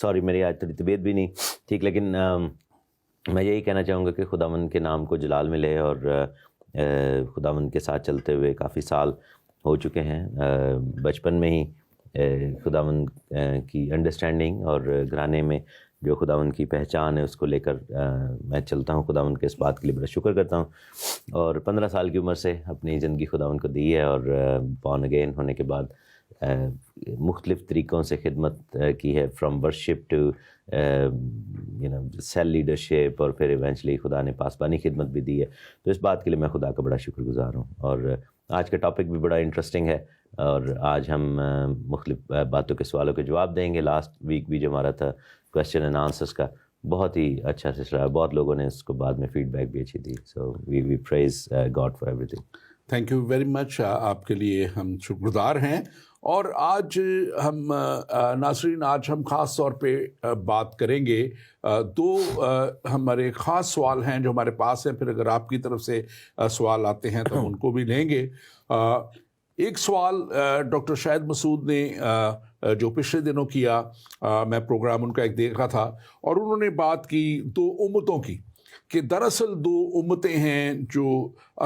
Sorry میری آج تھوڑی طبیعت بھی نہیں ٹھیک، لیکن میں یہی کہنا چاہوں گا کہ خداوند کے نام کو جلال ملے، اور خداوند کے ساتھ چلتے ہوئے کافی سال ہو چکے ہیں. بچپن میں ہی خداوند کی انڈرسٹینڈنگ اور گھرانے میں جو خداوند کی پہچان ہے اس کو لے کر میں چلتا ہوں. خداوند کے اس بات کے لیے بڑا شکر کرتا ہوں. اور 15 سال کی عمر سے اپنی زندگی خداوند کو دی ہے، اور بورن اگین ہونے کے بعد مختلف طریقوں سے خدمت کی ہے، from worship to sale leadership, اور پھر ایونچولی خدا نے پاسبانی خدمت بھی دی ہے. تو اس بات کے لیے میں خدا کا بڑا شکر گزار ہوں. اور آج کا ٹاپک بھی بڑا انٹرسٹنگ ہے، اور آج ہم مختلف باتوں کے سوالوں کے جواب دیں گے. لاسٹ ویک بھی جو ہمارا تھا کویسچن اینڈ آنسرس کا، بہت ہی اچھا سلسلہ ہے، بہت لوگوں نے اس کو بعد میں فیڈ بیک بھی اچھی دی. So we praise God for everything. Thank you very much. آپ کے لیے ہم شکر گزار ہیں. اور آج ہم ناظرین، آج ہم خاص طور پہ بات کریں گے، دو ہمارے خاص سوال ہیں جو ہمارے پاس ہیں، پھر اگر آپ کی طرف سے سوال آتے ہیں تو ہم ان کو بھی لیں گے. ایک سوال ڈاکٹر شاہد مسعود نے جو پچھلے دنوں کیا، میں پروگرام ان کا ایک دیکھ رہا تھا، اور انہوں نے بات کی 2 امتوں کی، کہ دراصل 2 امتیں ہیں جو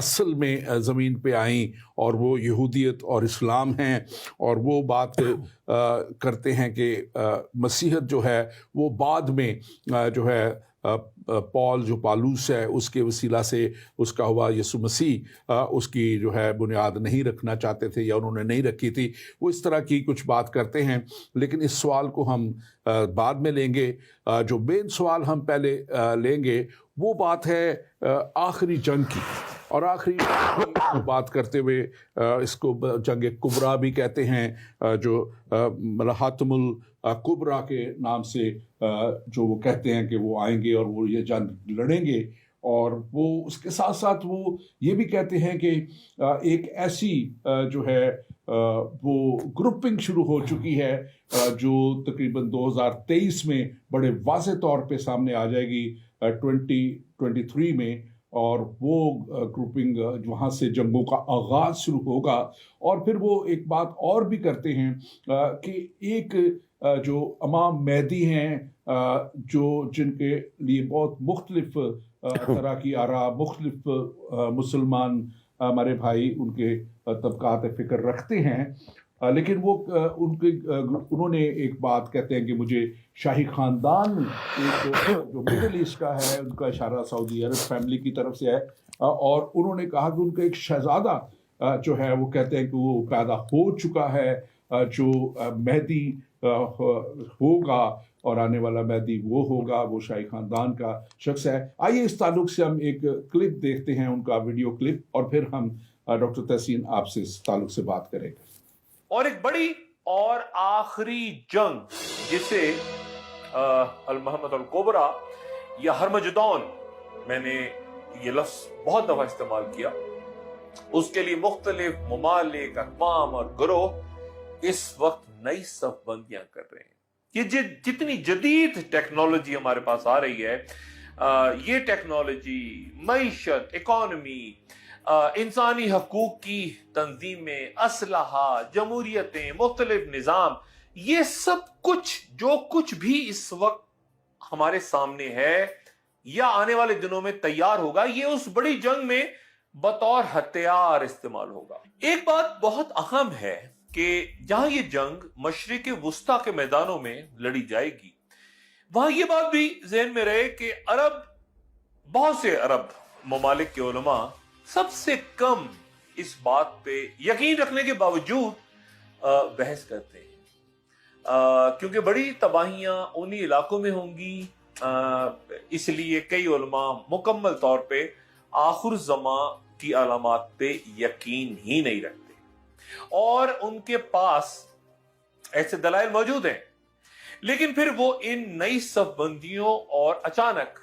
اصل میں زمین پہ آئیں، اور وہ یہودیت اور اسلام ہیں. اور وہ بات کرتے ہیں کہ مسیحیت جو ہے وہ بعد میں جو ہے پال جو پالوس ہے اس کے وسیلہ سے اس کا ہوا. یسوع مسیح اس کی جو ہے بنیاد نہیں رکھنا چاہتے تھے، یا انہوں نے نہیں رکھی تھی. وہ اس طرح کی کچھ بات کرتے ہیں، لیکن اس سوال کو ہم بعد میں لیں گے. جو مین سوال ہم پہلے لیں گے وہ بات ہے آخری جنگ کی. اور آخری بات کرتے ہوئے اس کو جنگ کبریٰ بھی کہتے ہیں، جو حاتم الکبریٰ کے نام سے جو وہ کہتے ہیں کہ وہ آئیں گے اور وہ یہ جنگ لڑیں گے. اور وہ اس کے ساتھ ساتھ وہ یہ بھی کہتے ہیں کہ ایک ایسی جو ہے وہ گروپنگ شروع ہو چکی ہے جو تقریباً 2023 میں بڑے واضح طور پہ سامنے آ جائے گی 2023 میں. اور وہ گروپنگ وہاں سے جنگوں کا آغاز شروع ہوگا. اور پھر وہ ایک بات اور بھی کرتے ہیں کہ ایک جو امام مہدی ہیں، جو جن کے لیے بہت مختلف طرح کی آراء، مختلف مسلمان ہمارے بھائی ان کے طبقات فکر رکھتے ہیں، لیکن وہ انہوں نے ایک بات کہتے ہیں کہ مجھے شاہی خاندان ایک جو مڈل ایسٹ کا ہے، ان کا اشارہ سعودی عرب فیملی کی طرف سے ہے. اور انہوں نے کہا کہ ان کا ایک شہزادہ جو ہے وہ کہتے ہیں کہ وہ پیدا ہو چکا ہے، جو مہدی ہوگا، اور آنے والا مہدی وہ ہوگا، وہ شاہی خاندان کا شخص ہے. آئیے اس تعلق سے ہم ایک کلپ دیکھتے ہیں، ان کا ویڈیو کلپ، اور پھر ہم ڈاکٹر تحسین آپ سے اس تعلق سے بات کریں گے. اور ایک بڑی اور آخری جنگ جسے المحمد الکبریٰ یا ہرمجدون، میں نے یہ لفظ بہت دفعہ استعمال کیا، اس کے لیے مختلف ممالک، اقوام اور گروہ اس وقت نئی صف بندیاں کر رہے ہیں. یہ جتنی جدید ٹیکنالوجی ہمارے پاس آ رہی ہے، یہ ٹیکنالوجی، معیشت، اکانومی، انسانی حقوق کی تنظیمیں، اسلحہ، جمہوریتیں، مختلف نظام، یہ سب کچھ جو کچھ بھی اس وقت ہمارے سامنے ہے یا آنے والے دنوں میں تیار ہوگا، یہ اس بڑی جنگ میں بطور ہتھیار استعمال ہوگا. ایک بات بہت اہم ہے کہ جہاں یہ جنگ مشرق وسطیٰ کے میدانوں میں لڑی جائے گی، وہاں یہ بات بھی ذہن میں رہے کہ بہت سے عرب ممالک کے علماء سب سے کم اس بات پہ یقین رکھنے کے باوجود بحث کرتے ہیں، کیونکہ بڑی تباہیاں انہی علاقوں میں ہوں گی. اس لیے کئی علماء مکمل طور پہ آخر الزمان کی علامات پہ یقین ہی نہیں رکھتے، اور ان کے پاس ایسے دلائل موجود ہیں، لیکن پھر وہ ان نئی صف بندیوں اور اچانک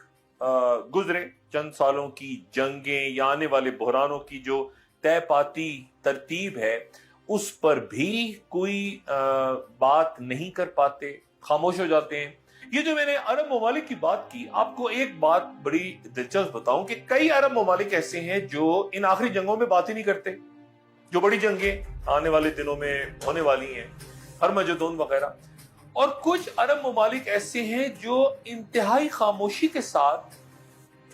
گزرے چند سالوں کی جنگیں یا آنے والے بحرانوں کی جو طے پاتی ترتیب ہے، اس پر بھی کوئی بات نہیں کر پاتے، خاموش ہو جاتے ہیں. یہ جو میں نے عرب ممالک کی بات کی، آپ کو ایک بات بڑی دلچسپ بتاؤں کہ کئی عرب ممالک ایسے ہیں جو ان آخری جنگوں میں بات ہی نہیں کرتے، جو بڑی جنگیں آنے والے دنوں میں ہونے والی ہیں. ہرمجدون وغیرہ. اور کچھ عرب ممالک ایسے ہیں جو انتہائی خاموشی کے ساتھ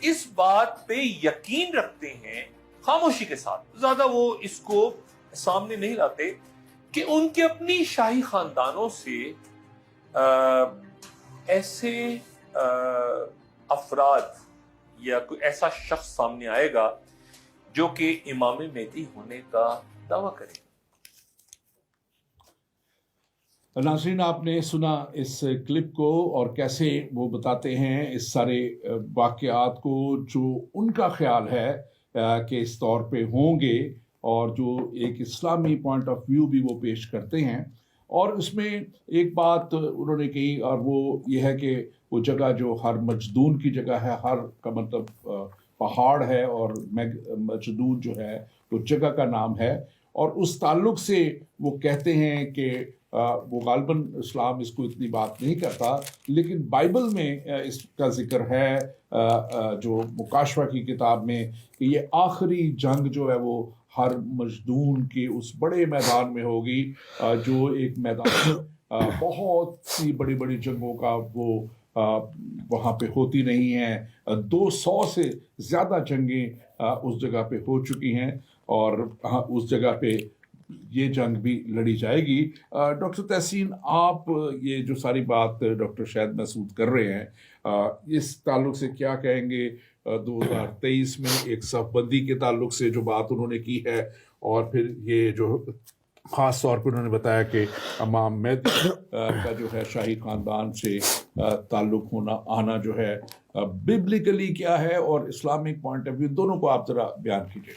اس بات پہ یقین رکھتے ہیں، خاموشی کے ساتھ، زیادہ وہ اس کو سامنے نہیں لاتے، کہ ان کے اپنی شاہی خاندانوں سے ایسے افراد یا کوئی ایسا شخص سامنے آئے گا جو کہ امام مہدی ہونے کا دعویٰ کرے. ناظرین، آپ نے سنا اس کلپ کو اور کیسے وہ بتاتے ہیں اس سارے واقعات کو جو ان کا خیال ہے کہ اس طور پہ ہوں گے، اور جو ایک اسلامی پوائنٹ آف ویو بھی وہ پیش کرتے ہیں. اور اس میں ایک بات انہوں نے کہی، اور وہ یہ ہے کہ وہ جگہ جو ہر مجدون کی جگہ ہے، ہر کا مطلب پہاڑ ہے، اور مجدون جو ہے وہ جگہ کا نام ہے. اور اس تعلق سے وہ کہتے ہیں کہ وہ غالباً اسلام اس کو اتنی بات نہیں کرتا، لیکن بائبل میں اس کا ذکر ہے جو مکاشفہ کی کتاب میں، کہ یہ آخری جنگ جو ہے وہ ہر مجدون کے اس بڑے میدان میں ہوگی، جو ایک میدان بہت سی بڑی بڑی جنگوں کا وہ وہاں پہ ہوتی نہیں ہیں. 200 سے زیادہ جنگیں اس جگہ پہ ہو چکی ہیں، اور اس جگہ پہ یہ جنگ بھی لڑی جائے گی. ڈاکٹر تحسین، آپ یہ جو ساری بات ڈاکٹر شاہد مسعود کر رہے ہیں، اس تعلق سے کیا کہیں گے؟ 2023 میں ایک صف بندی کے تعلق سے جو بات انہوں نے کی ہے، اور پھر یہ جو خاص طور پہ انہوں نے بتایا کہ امام مہدی کا جو ہے شاہی خاندان سے تعلق آنا جو ہے ببلیکلی کیا ہے، اور اسلامک پوائنٹ آف ویو، دونوں کو آپ ذرا بیان کیجیے.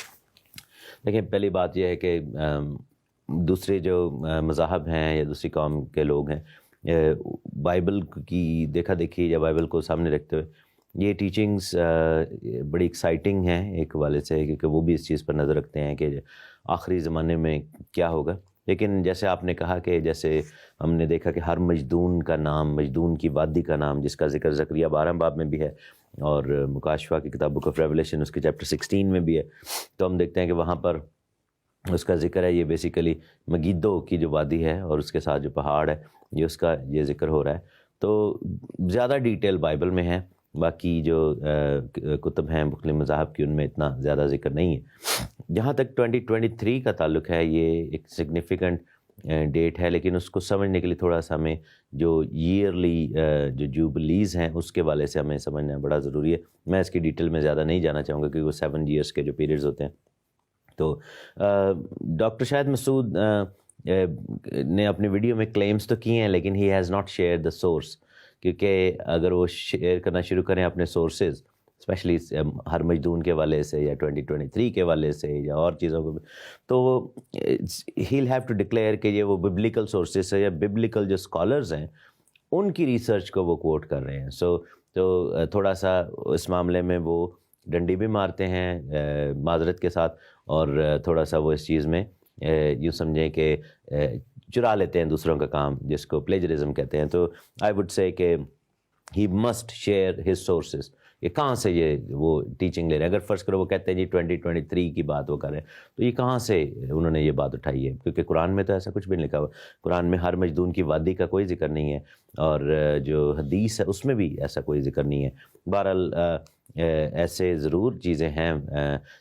دیکھیں، پہلی بات یہ ہے کہ دوسرے جو مذاہب ہیں یا دوسری قوم کے لوگ ہیں، بائبل کی دیکھا دیکھی یا بائبل کو سامنے رکھتے ہوئے یہ ٹیچنگز بڑی ایکسائٹنگ ہیں ایک حوالے سے، کیونکہ وہ بھی اس چیز پر نظر رکھتے ہیں کہ آخری زمانے میں کیا ہوگا. لیکن جیسے آپ نے کہا کہ جیسے ہم نے دیکھا کہ ہر مجدون کا نام، مجدون کی وادی کا نام، جس کا ذکر زکریا 12 باب میں بھی ہے، اور مکاشفہ کی کتاب بک آف ریولیشن اس کے چیپٹر 16 میں بھی ہے، تو ہم دیکھتے ہیں کہ وہاں پر اس کا ذکر ہے. یہ بیسیکلی مگیدو کی جو وادی ہے اور اس کے ساتھ جو پہاڑ ہے، یہ اس کا یہ ذکر ہو رہا ہے. تو زیادہ ڈیٹیل بائبل میں ہے، باقی جو کتب ہیں مختلف مذاہب کی ان میں اتنا زیادہ ذکر نہیں ہے. جہاں تک 2023 کا تعلق ہے، یہ ایک سگنیفیکنٹ ڈیٹ ہے، لیکن اس کو سمجھنے کے لیے تھوڑا سا ہمیں جو ایئرلی جو جوبلیز ہیں اس کے والے سے ہمیں سمجھنا بڑا ضروری ہے. میں اس کی ڈیٹیل میں زیادہ نہیں جانا چاہوں گا، کیونکہ وہ 7 ایئرس کے جو پیریڈز ہوتے ہیں. تو ڈاکٹر شاہد مسعود نے اپنی ویڈیو میں کلیمز تو کیے ہیں، لیکن he has not share the source, کیونکہ اگر وہ شیئر کرنا شروع کریں اپنے سورسز، اسپیشلی ہر مجدون کے والے سے یا 2023 کے والے سے یا اور چیزوں کو، تو ہیل ہیو ٹو ڈکلیئر کہ یہ وہ ببلیکل سورسز ہے یا ببلیکل جو اسکالرز ہیں ان کی ریسرچ کو وہ کوٹ کر رہے ہیں. تو تھوڑا سا اس معاملے میں وہ ڈنڈی بھی مارتے ہیں معذرت کے ساتھ، اور تھوڑا سا وہ اس چیز میں یوں سمجھیں کہ چرا لیتے ہیں دوسروں کا کام، جس کو پلیجرزم کہتے ہیں. تو آئی وڈ سے کہ he must share his sources. یہ کہاں سے یہ وہ ٹیچنگ لے رہے ہیں؟ اگر فرض کرو وہ کہتے ہیں جی 2023 کی بات وہ کر رہے ہیں، تو یہ کہاں سے انہوں نے یہ بات اٹھائی ہے؟ کیونکہ قرآن میں تو ایسا کچھ بھی نہیں لکھا ہوا. قرآن میں ہر مجدون کی وادی کا کوئی ذکر نہیں ہے، اور جو حدیث ہے اس میں بھی ایسا کوئی ذکر نہیں ہے. بہرحال ایسے ضرور چیزیں ہیں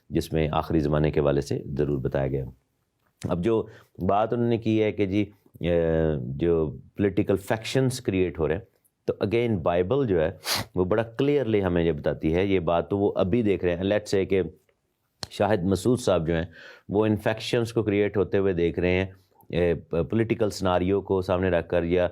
جس میں آخری زمانے کے والے سے ضرور بتایا گیا. اب جو بات انہوں نے کی ہے کہ جی جو پولیٹیکل فیکشنز کریٹ ہو رہے ہیں، تو اگین بائبل جو ہے وہ بڑا کلیئرلی ہمیں یہ بتاتی ہے. یہ بات تو وہ ابھی دیکھ رہے ہیں. لیٹ سے کہ شاہد مسعود صاحب جو ہیں وہ انفیکشنز کو کریٹ ہوتے ہوئے دیکھ رہے ہیں پولیٹیکل سناریو کو سامنے رکھ کر، یا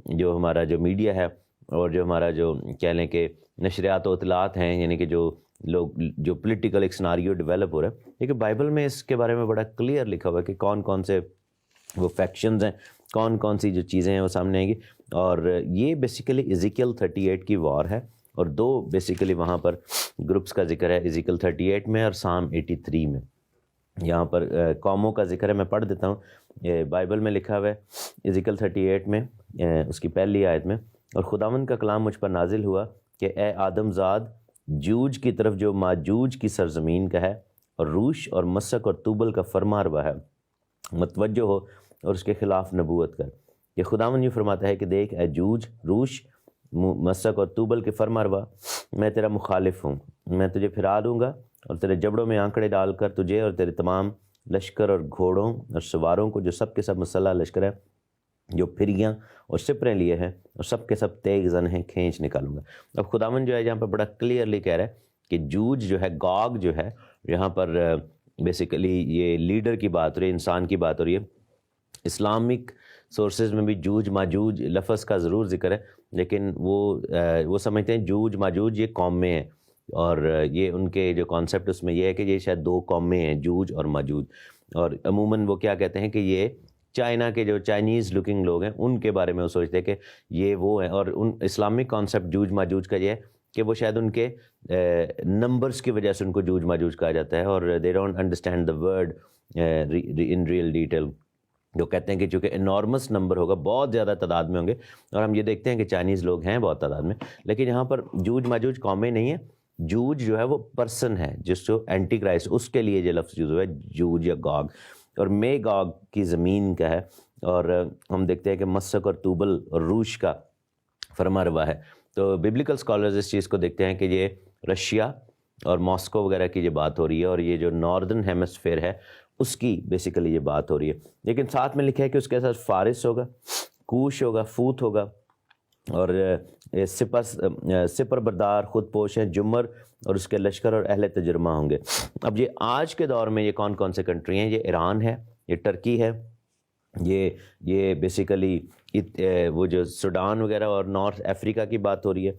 جو ہمارا جو میڈیا ہے اور جو ہمارا جو کہہ لیں کہ نشریات و اطلاعات ہیں، یعنی کہ جو لوگ جو پولیٹیکل ایک سناریو ڈیولپ ہو رہا ہے، لیکن بائبل میں اس کے بارے میں بڑا کلیئر لکھا ہوا ہے کہ کون کون سے وہ فیکشنز ہیں، کون کون سی جو چیزیں ہیں وہ سامنے آئیں گی. اور یہ بیسیکلی ایزیکیل 38 کی وار ہے، اور 2 بیسیکلی وہاں پر گروپس کا ذکر ہے، ایزیکیل 38 میں اور سام 83 میں. یہاں پر قوموں کا ذکر ہے، میں پڑھ دیتا ہوں. بائبل میں لکھا ہوا ہے ایزیکیل 38 میں اس کی پہلی آیت میں، اور خداوند کا کلام مجھ پر نازل ہوا کہ اے آدم زاد، جوج کی طرف جو ماجوج کی سرزمین کا ہے، اور روش اور مسک اور توبل کا فرما روا ہے، متوجہ ہو اور اس کے خلاف نبوت کر. کہ خداوند یوں فرماتا ہے کہ دیکھ اے جوج، روش، مسک اور توبل کے فرماروا، میں تیرا مخالف ہوں، میں تجھے پھرا دوں گا اور تیرے جبڑوں میں آنکڑے ڈال کر تجھے اور تیرے تمام لشکر اور گھوڑوں اور سواروں کو جو سب کے سب مسلح لشکر ہے، جو پھریاں اور سپریں لیے ہیں اور سب کے سب تیز زن ہیں، کھینچ نکالوں گا. اب خداوند جو ہے یہاں پر بڑا کلیئرلی کہہ رہا ہے کہ جوج جو ہے، گاگ جو ہے، یہاں پر بیسیکلی یہ لیڈر کی بات ہو رہی ہے، انسان کی بات ہو رہی ہے. اسلامک سورسز میں بھی جوج ماجوج لفظ کا ضرور ذکر ہے، لیکن وہ سمجھتے ہیں جوج ماجوج یہ قومیں ہیں، اور یہ ان کے جو کانسیپٹ اس میں یہ ہے کہ یہ شاید دو قومیں ہیں، جوج اور ماجوج. اور عموماً وہ کیا کہتے ہیں کہ یہ چائنا کے جو چائنیز لکنگ لوگ ہیں ان کے بارے میں وہ سوچتے ہیں کہ یہ وہ ہیں. اور ان اسلامک کانسیپٹ جوج ماجوج کا یہ ہے کہ وہ شاید ان کے نمبرز کی وجہ سے ان کو جوج ماجوج کہا جاتا ہے، اور they don't understand the word in real detail. جو کہتے ہیں کہ چونکہ انارمس نمبر ہوگا، بہت زیادہ تعداد میں ہوں گے، اور ہم یہ دیکھتے ہیں کہ چائنیز لوگ ہیں بہت تعداد میں، لیکن یہاں پر جوج ماجوج قومیں نہیں ہیں. جوج جو ہے وہ پرسن ہے، جس کو اینٹی کرائسٹ، اس کے لیے یہ لفظ یوز ہوا ہے جوج یا گاگ. اور مے گاگ کی زمین کا ہے، اور ہم دیکھتے ہیں کہ مسک اور توبل اور روش کا فرما روا ہے. تو بیبلیکل اسکالرز اس چیز کو دیکھتے ہیں کہ یہ رشیا اور ماسکو وغیرہ کی یہ بات ہو رہی ہے، اور یہ جو ناردرن ہیمسفیئر ہے اس کی بیسیکلی یہ بات ہو رہی ہے. لیکن ساتھ میں لکھا ہے کہ اس کے ساتھ فارس ہوگا، کوش ہوگا، فوت ہوگا، اور سپر بردار خود پوش ہیں، جمر اور اس کے لشکر اور اہل تجرمہ ہوں گے. اب یہ آج کے دور میں یہ کون کون سے کنٹری ہیں؟ یہ ایران ہے، یہ ٹرکی ہے، یہ بیسیکلی وہ جو سوڈان وغیرہ اور نارتھ افریقہ کی بات ہو رہی ہے،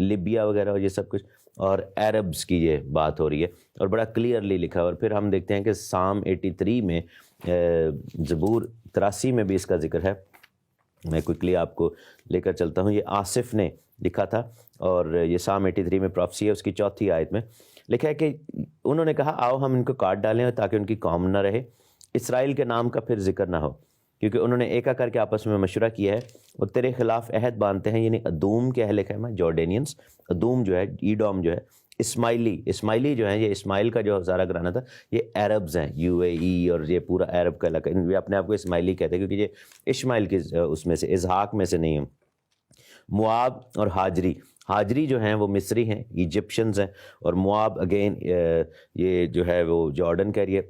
لیبیا وغیرہ، اور یہ سب کچھ، اور عربز کی یہ بات ہو رہی ہے، اور بڑا کلیئرلی لکھا ہے. اور پھر ہم دیکھتے ہیں کہ سام 83 میں، زبور 83 میں بھی اس کا ذکر ہے. میں کوئکلی آپ کو لے کر چلتا ہوں. یہ آصف نے لکھا تھا، اور یہ سام 83 میں پروفیسی ہے، اس کی 4 آیت میں لکھا ہے کہ انہوں نے کہا آؤ ہم ان کو کاٹ ڈالیں تاکہ ان کی قوم نہ رہے، اسرائیل کے نام کا پھر ذکر نہ ہو، کیونکہ انہوں نے ایکا کر کے آپس میں مشورہ کیا ہے اور تیرے خلاف عہد باندھتے ہیں. یعنی ادوم کے اہل خیمہ جارڈینینس، ادوم جو ہے، ایڈوم جو ہے، اسماعیلی جو ہیں، یہ اسماعیل کا جو ہزارہ گھرانہ تھا، یہ عربز ہیں، UAE اور یہ پورا عرب کا علاقہ، یہ اپنے آپ کو اسماعیلی کہتے ہیں کیونکہ یہ اسماعیل کی اس میں سے، اسحاق میں سے نہیں ہیں. مواب اور ہاجری جو ہیں وہ مصری ہیں، ایجپشنز ہیں، اور مواب اگین یہ جو ہے وہ جارڈن کہہ رہی ہے.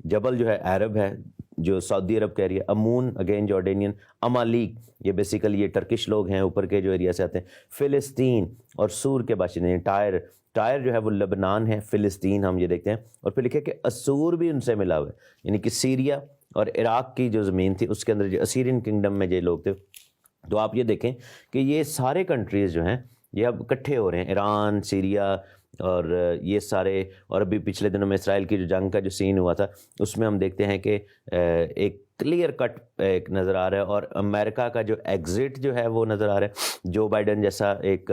جبل جو ہے عرب ہے جو سعودی عرب کہہ رہی ہے. امون اگین جارڈینین. امالیک یہ بیسیکلی یہ ٹرکش لوگ ہیں، اوپر کے جو ایریا سے آتے ہیں. فلسطین اور سور کے باشندے ہیں. ٹائر جو ہے وہ لبنان ہے. فلسطین ہم یہ دیکھتے ہیں. اور پھر لکھے کہ اسور بھی ان سے ملا ہوا ہے، یعنی کہ سیریا اور عراق کی جو زمین تھی اس کے اندر جو اسیرین کنگڈم میں جو لوگ تھے. تو آپ یہ دیکھیں کہ یہ سارے کنٹریز جو ہیں یہ اب اکٹھے ہو رہے ہیں، ایران، سیریا اور یہ سارے. اور ابھی پچھلے دنوں میں اسرائیل کی جو جنگ کا جو سین ہوا تھا اس میں ہم دیکھتے ہیں کہ ایک کلیئر کٹ ایک نظر آ رہا ہے، اور امریکہ کا جو ایگزٹ جو ہے وہ نظر آ رہا ہے. جو بائیڈن جیسا ایک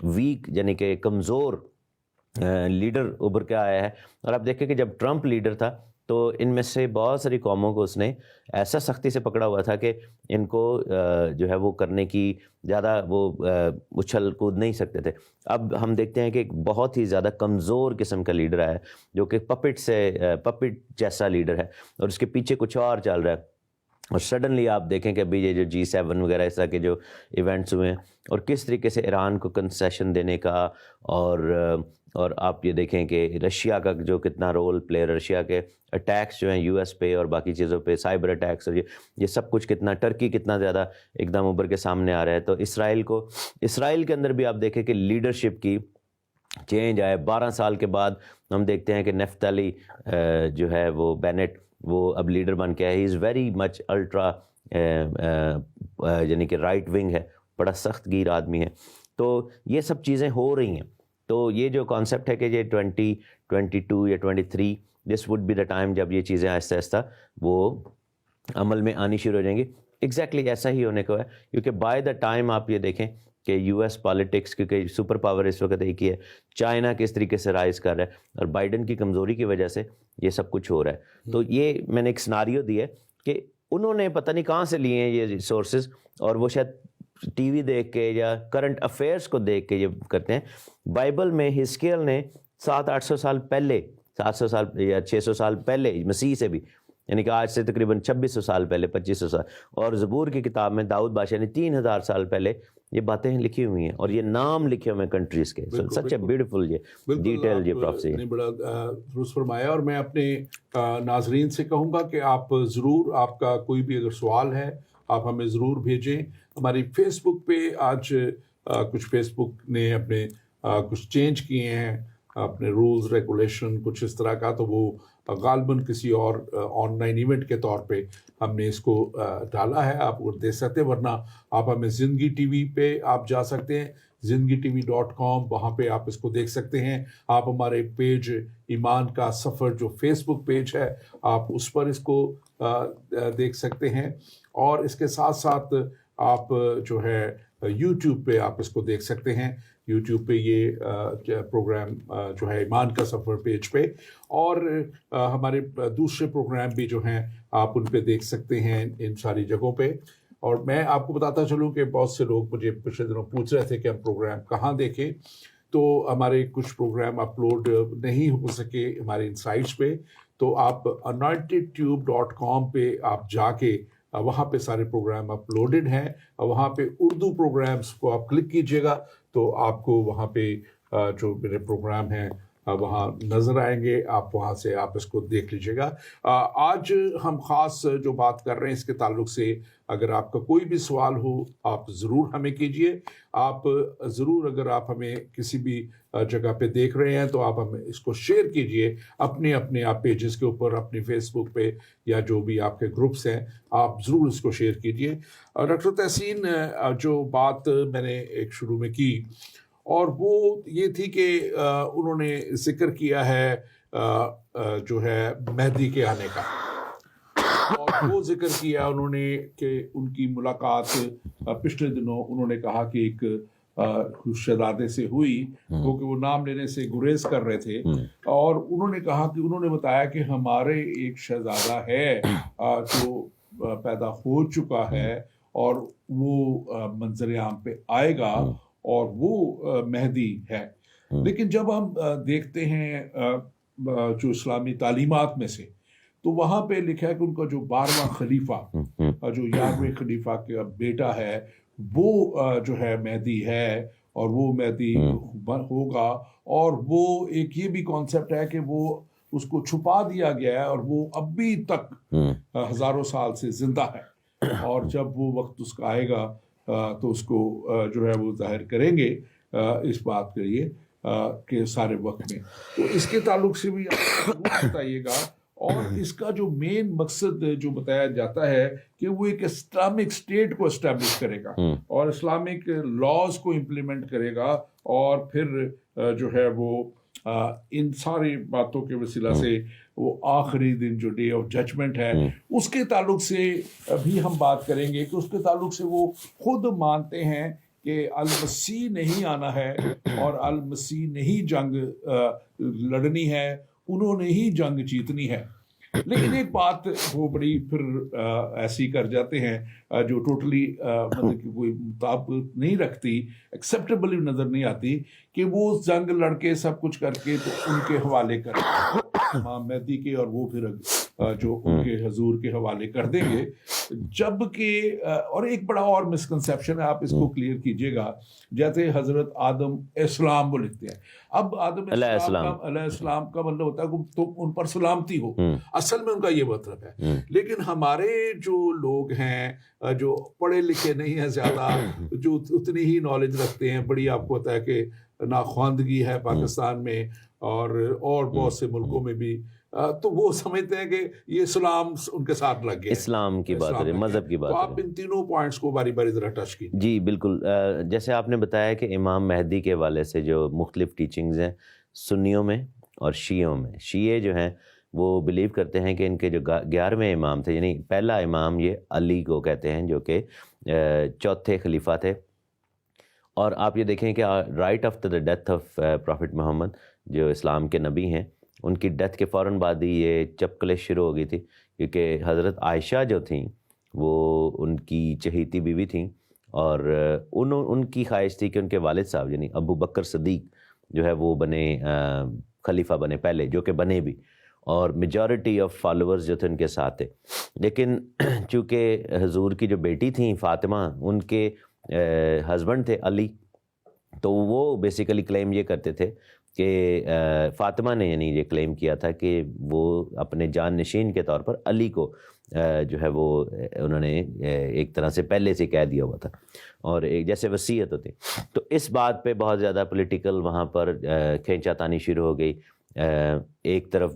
ویک یعنی کہ کمزور لیڈر ابھر کے آیا ہے. اور آپ دیکھیں کہ جب ٹرمپ لیڈر تھا تو ان میں سے بہت ساری قوموں کو اس نے ایسا سختی سے پکڑا ہوا تھا کہ ان کو جو ہے وہ کرنے کی زیادہ وہ اچھل کود نہیں سکتے تھے. اب ہم دیکھتے ہیں کہ ایک بہت ہی زیادہ کمزور قسم کا لیڈر ہے جو کہ پپٹ جیسا لیڈر ہے، اور اس کے پیچھے کچھ اور چل رہا ہے. اور سڈنلی آپ دیکھیں کہ ابھی یہ جو G7 وغیرہ اس طرح کے جو ایونٹس ہوئے ہیں، اور کس طریقے سے ایران کو کنسیشن دینے کا، اور آپ یہ دیکھیں کہ رشیا کا جو کتنا رول پلے، رشیا کے اٹیکس جو ہیں US پہ اور باقی چیزوں پہ، سائبر اٹیکس، اور یہ سب کچھ کتنا، ٹرکی کتنا زیادہ ایک دم ابھر کے سامنے آ رہا ہے. تو اسرائیل کے اندر بھی آپ دیکھیں کہ لیڈرشپ کی چینج آئے. 12 سال کے بعد ہم دیکھتے ہیں کہ نفتالی جو ہے وہ بینٹ وہ اب لیڈر بن کے ہے. ہی از ویری مچ الٹرا یعنی کہ رائٹ ونگ ہے، بڑا سخت گیر آدمی ہے. تو یہ سب چیزیں ہو رہی ہیں. تو یہ جو کانسیپٹ ہے کہ یہ 2022 یا 23 this would be the time جب یہ چیزیں آہستہ آہستہ وہ عمل میں آنی شروع ہو جائیں گی. ایگزیکٹلی ایسا ہی ہونے کو ہے، کیونکہ بائی دا ٹائم آپ یہ دیکھیں کہ US پالیٹکس، کیونکہ سپر پاور اس وقت ایک ہی ہے، چائنا کس طریقے سے رائز کر رہا ہے، اور بائیڈن کی کمزوری کی وجہ سے یہ سب کچھ ہو رہا ہے. تو یہ میں نے ایک سناریو دی ہے کہ انہوں نے پتہ نہیں کہاں سے لیے ہیں یہ ریسورسز، اور وہ شاید ٹی وی دیکھ کے یا کرنٹ افیئرس کو دیکھ کے یہ کرتے ہیں. بائبل میں ہزقیل نے 700-800 سال پہلے، 700 سال یا 600 سال پہلے مسیح سے بھی یعنی کہ آج سے تقریباً 2600 سال پہلے، 2500 سال. اور زبور کی کتاب میں داؤد بادشاہ نے 3000 سال پہلے یہ باتیں لکھی ہوئی ہیں، اور یہ نام لکھے ہوئے ہیں کنٹریز کے. سچ اے بیوٹیفل یہ ڈیٹیل یہ پروفیسی ہے. بڑا درست فرمایا. اور میں اپنے ناظرین سے کہوں گا کہ آپ ضرور، آپ کا کوئی بھی اگر سوال ہے آپ ہمیں ضرور بھیجیں. ہماری فیس بک پہ آج کچھ فیس بک نے اپنے کچھ چینج کیے ہیں، اپنے رولز ریگولیشن کچھ اس طرح کا، تو وہ غالباً کسی اور آن لائن ایونٹ کے طور پہ ہم نے اس کو ڈالا ہے. آپ وہ دیکھ سکتے ہیں، ورنہ آپ ہمیں زندگی ٹی وی پہ آپ جا سکتے ہیں، zindagi.tv.com، وہاں پہ آپ اس کو دیکھ سکتے ہیں. آپ ہمارے پیج ایمان کا سفر جو فیس بک پیج ہے، آپ اس پر اس کو دیکھ سکتے ہیں. اور اس کے ساتھ ساتھ آپ جو ہے یوٹیوب پہ آپ اس کو دیکھ سکتے ہیں. یوٹیوب پہ یہ پروگرام جو ہے ایمان کا سفر پیج پہ، اور ہمارے دوسرے پروگرام بھی جو ہیں آپ ان پہ دیکھ سکتے ہیں ان ساری جگہوں پہ. اور میں آپ کو بتاتا چلوں کہ بہت سے لوگ مجھے پچھلے دنوں پوچھ رہے تھے کہ ہم پروگرام کہاں دیکھیں، تو ہمارے کچھ پروگرام اپلوڈ نہیں ہو سکے ہمارے ان سائٹس پہ، تو آپ anointedtube.com پہ آپ جا کے وہاں پہ سارے پروگرام اپلوڈڈ ہیں، اور وہاں پہ اردو پروگرامز کو آپ کلک کیجئے گا تو آپ کو وہاں پہ جو میرے پروگرام ہیں وہاں نظر آئیں گے. آپ وہاں سے آپ اس کو دیکھ لیجئے گا. آج ہم خاص جو بات کر رہے ہیں اس کے تعلق سے اگر آپ کا کوئی بھی سوال ہو آپ ضرور ہمیں کیجئے. آپ ضرور اگر آپ ہمیں کسی بھی جگہ پہ دیکھ رہے ہیں تو آپ ہمیں اس کو شیئر کیجئے اپنے آپ پیجز کے اوپر، اپنی فیس بک پہ یا جو بھی آپ کے گروپس ہیں، آپ ضرور اس کو شیئر کیجئے. ڈاکٹر تحسین، جو بات میں نے ایک شروع میں کی اور وہ یہ تھی کہ انہوں نے ذکر کیا ہے جو ہے مہدی کے آنے کا، اور وہ ذکر کیا انہوں نے کہ ان کی ملاقات پچھلے دنوں انہوں نے کہا کہ ایک شہزادے سے ہوئی، کیونکہ وہ نام لینے سے گریز کر رہے تھے، اور انہوں نے کہا کہ انہوں نے بتایا کہ ہمارے ایک شہزادہ ہے جو پیدا ہو چکا ہے اور وہ منظر عام پہ آئے گا اور وہ مہدی ہے. لیکن جب ہم دیکھتے ہیں جو اسلامی تعلیمات میں سے، تو وہاں پہ لکھا ہے کہ ان کا جو 12واں خلیفہ، جو 11ویں خلیفہ کا بیٹا ہے، وہ جو ہے مہدی ہے، اور وہ مہدی ہوگا. اور وہ ایک یہ بھی کانسیپٹ ہے کہ وہ اس کو چھپا دیا گیا ہے اور وہ اب بھی تک ہزاروں سال سے زندہ ہے، اور جب وہ وقت اس کا آئے گا تو اس کو جو ہے وہ ظاہر کریں گے اس بات کے لیے کہ سارے وقت میں. تو اس کے تعلق سے بھی آپ بتائیے گا. اور اس کا جو مین مقصد جو بتایا جاتا ہے کہ وہ ایک اسلامک اسٹیٹ کو اسٹیبلش کرے گا اور اسلامک لاز کو امپلیمنٹ کرے گا، اور پھر جو ہے وہ ان ساری باتوں کے وسیلہ سے وہ آخری دن جو ڈے آف ججمنٹ ہے اس کے تعلق سے بھی ہم بات کریں گے کہ اس کے تعلق سے وہ خود مانتے ہیں کہ المسیح نہیں آنا ہے اور المسیح نے ہی جنگ لڑنی ہے، انہوں نے ہی جنگ جیتنی ہے. لیکن ایک بات وہ بڑی پھر ایسی کر جاتے ہیں جو ٹوٹلی مطلب کہ کوئی مطابقت نہیں رکھتی، ایکسیپٹیبل نظر نہیں آتی، کہ وہ جنگ لڑ کے سب کچھ کر کے تو ان کے حوالے کر امام مہدی کے، اور وہ پھر جو ان کے حضور کے حوالے کر دیں گے. جبکہ اور ایک بڑا اور مسکنسیپشن ہے، آپ اس کو کلیئر کیجئے گا. جیسے حضرت آدم اسلام وہ لکھتے ہیں، اب آدم علیہ السلام کا مطلب ہوتا ہے کہ تم ان پر سلامتی ہو، اصل میں ان کا یہ مطلب ہے. لیکن ہمارے جو لوگ ہیں جو پڑھے لکھے نہیں ہیں زیادہ، جو اتنی ہی نالج رکھتے ہیں، بڑی آپ کو پتا ہے کہ ناخواندگی ہے پاکستان میں اور بہت سے ملکوں میں بھی، تو وہ سمجھتے ہیں کہ یہ اسلام ان کے ساتھ لگ گیا، اسلام کی بات ہے، مذہب کی بات ہے. آپ ان تینوں پوائنٹس کو باری باری ذرا ٹچ کیجیے. جی بالکل. جیسے آپ نے بتایا کہ امام مہدی کے حوالے سے جو مختلف ٹیچنگز ہیں سنیوں میں اور شیعوں میں، شیعہ جو ہیں وہ بلیو کرتے ہیں کہ ان کے جو 11ویں امام تھے، یعنی پہلا امام یہ علی کو کہتے ہیں جو کہ چوتھے خلیفہ تھے. اور آپ یہ دیکھیں کہ right after the death of prophet Muhammad جو اسلام کے نبی ہیں، ان کی ڈیتھ کے فوراً بعد ہی یہ چپکلش شروع ہو گئی تھی، کیونکہ حضرت عائشہ جو تھیں وہ ان کی چہیتی بیوی تھیں، اور ان کی خواہش تھی کہ ان کے والد صاحب یعنی ابو بکر صدیق جو ہے وہ بنے خلیفہ بنے پہلے، جو کہ بنے بھی. اور میجورٹی آف فالوورز جو تھے ان کے ساتھ تھے. لیکن چونکہ حضور کی جو بیٹی تھیں فاطمہ، ان کے ہسبینڈ تھے علی، تو وہ بیسیکلی کلیم یہ کرتے تھے کہ فاطمہ نے یعنی یہ کلیم کیا تھا کہ وہ اپنے جان نشین کے طور پر علی کو جو ہے وہ انہوں نے ایک طرح سے پہلے سے کہہ دیا ہوا تھا اور ایک جیسے وصیت ہوتی. تو اس بات پہ بہت زیادہ پولیٹیکل وہاں پر کھینچا تانی شروع ہو گئی. ایک طرف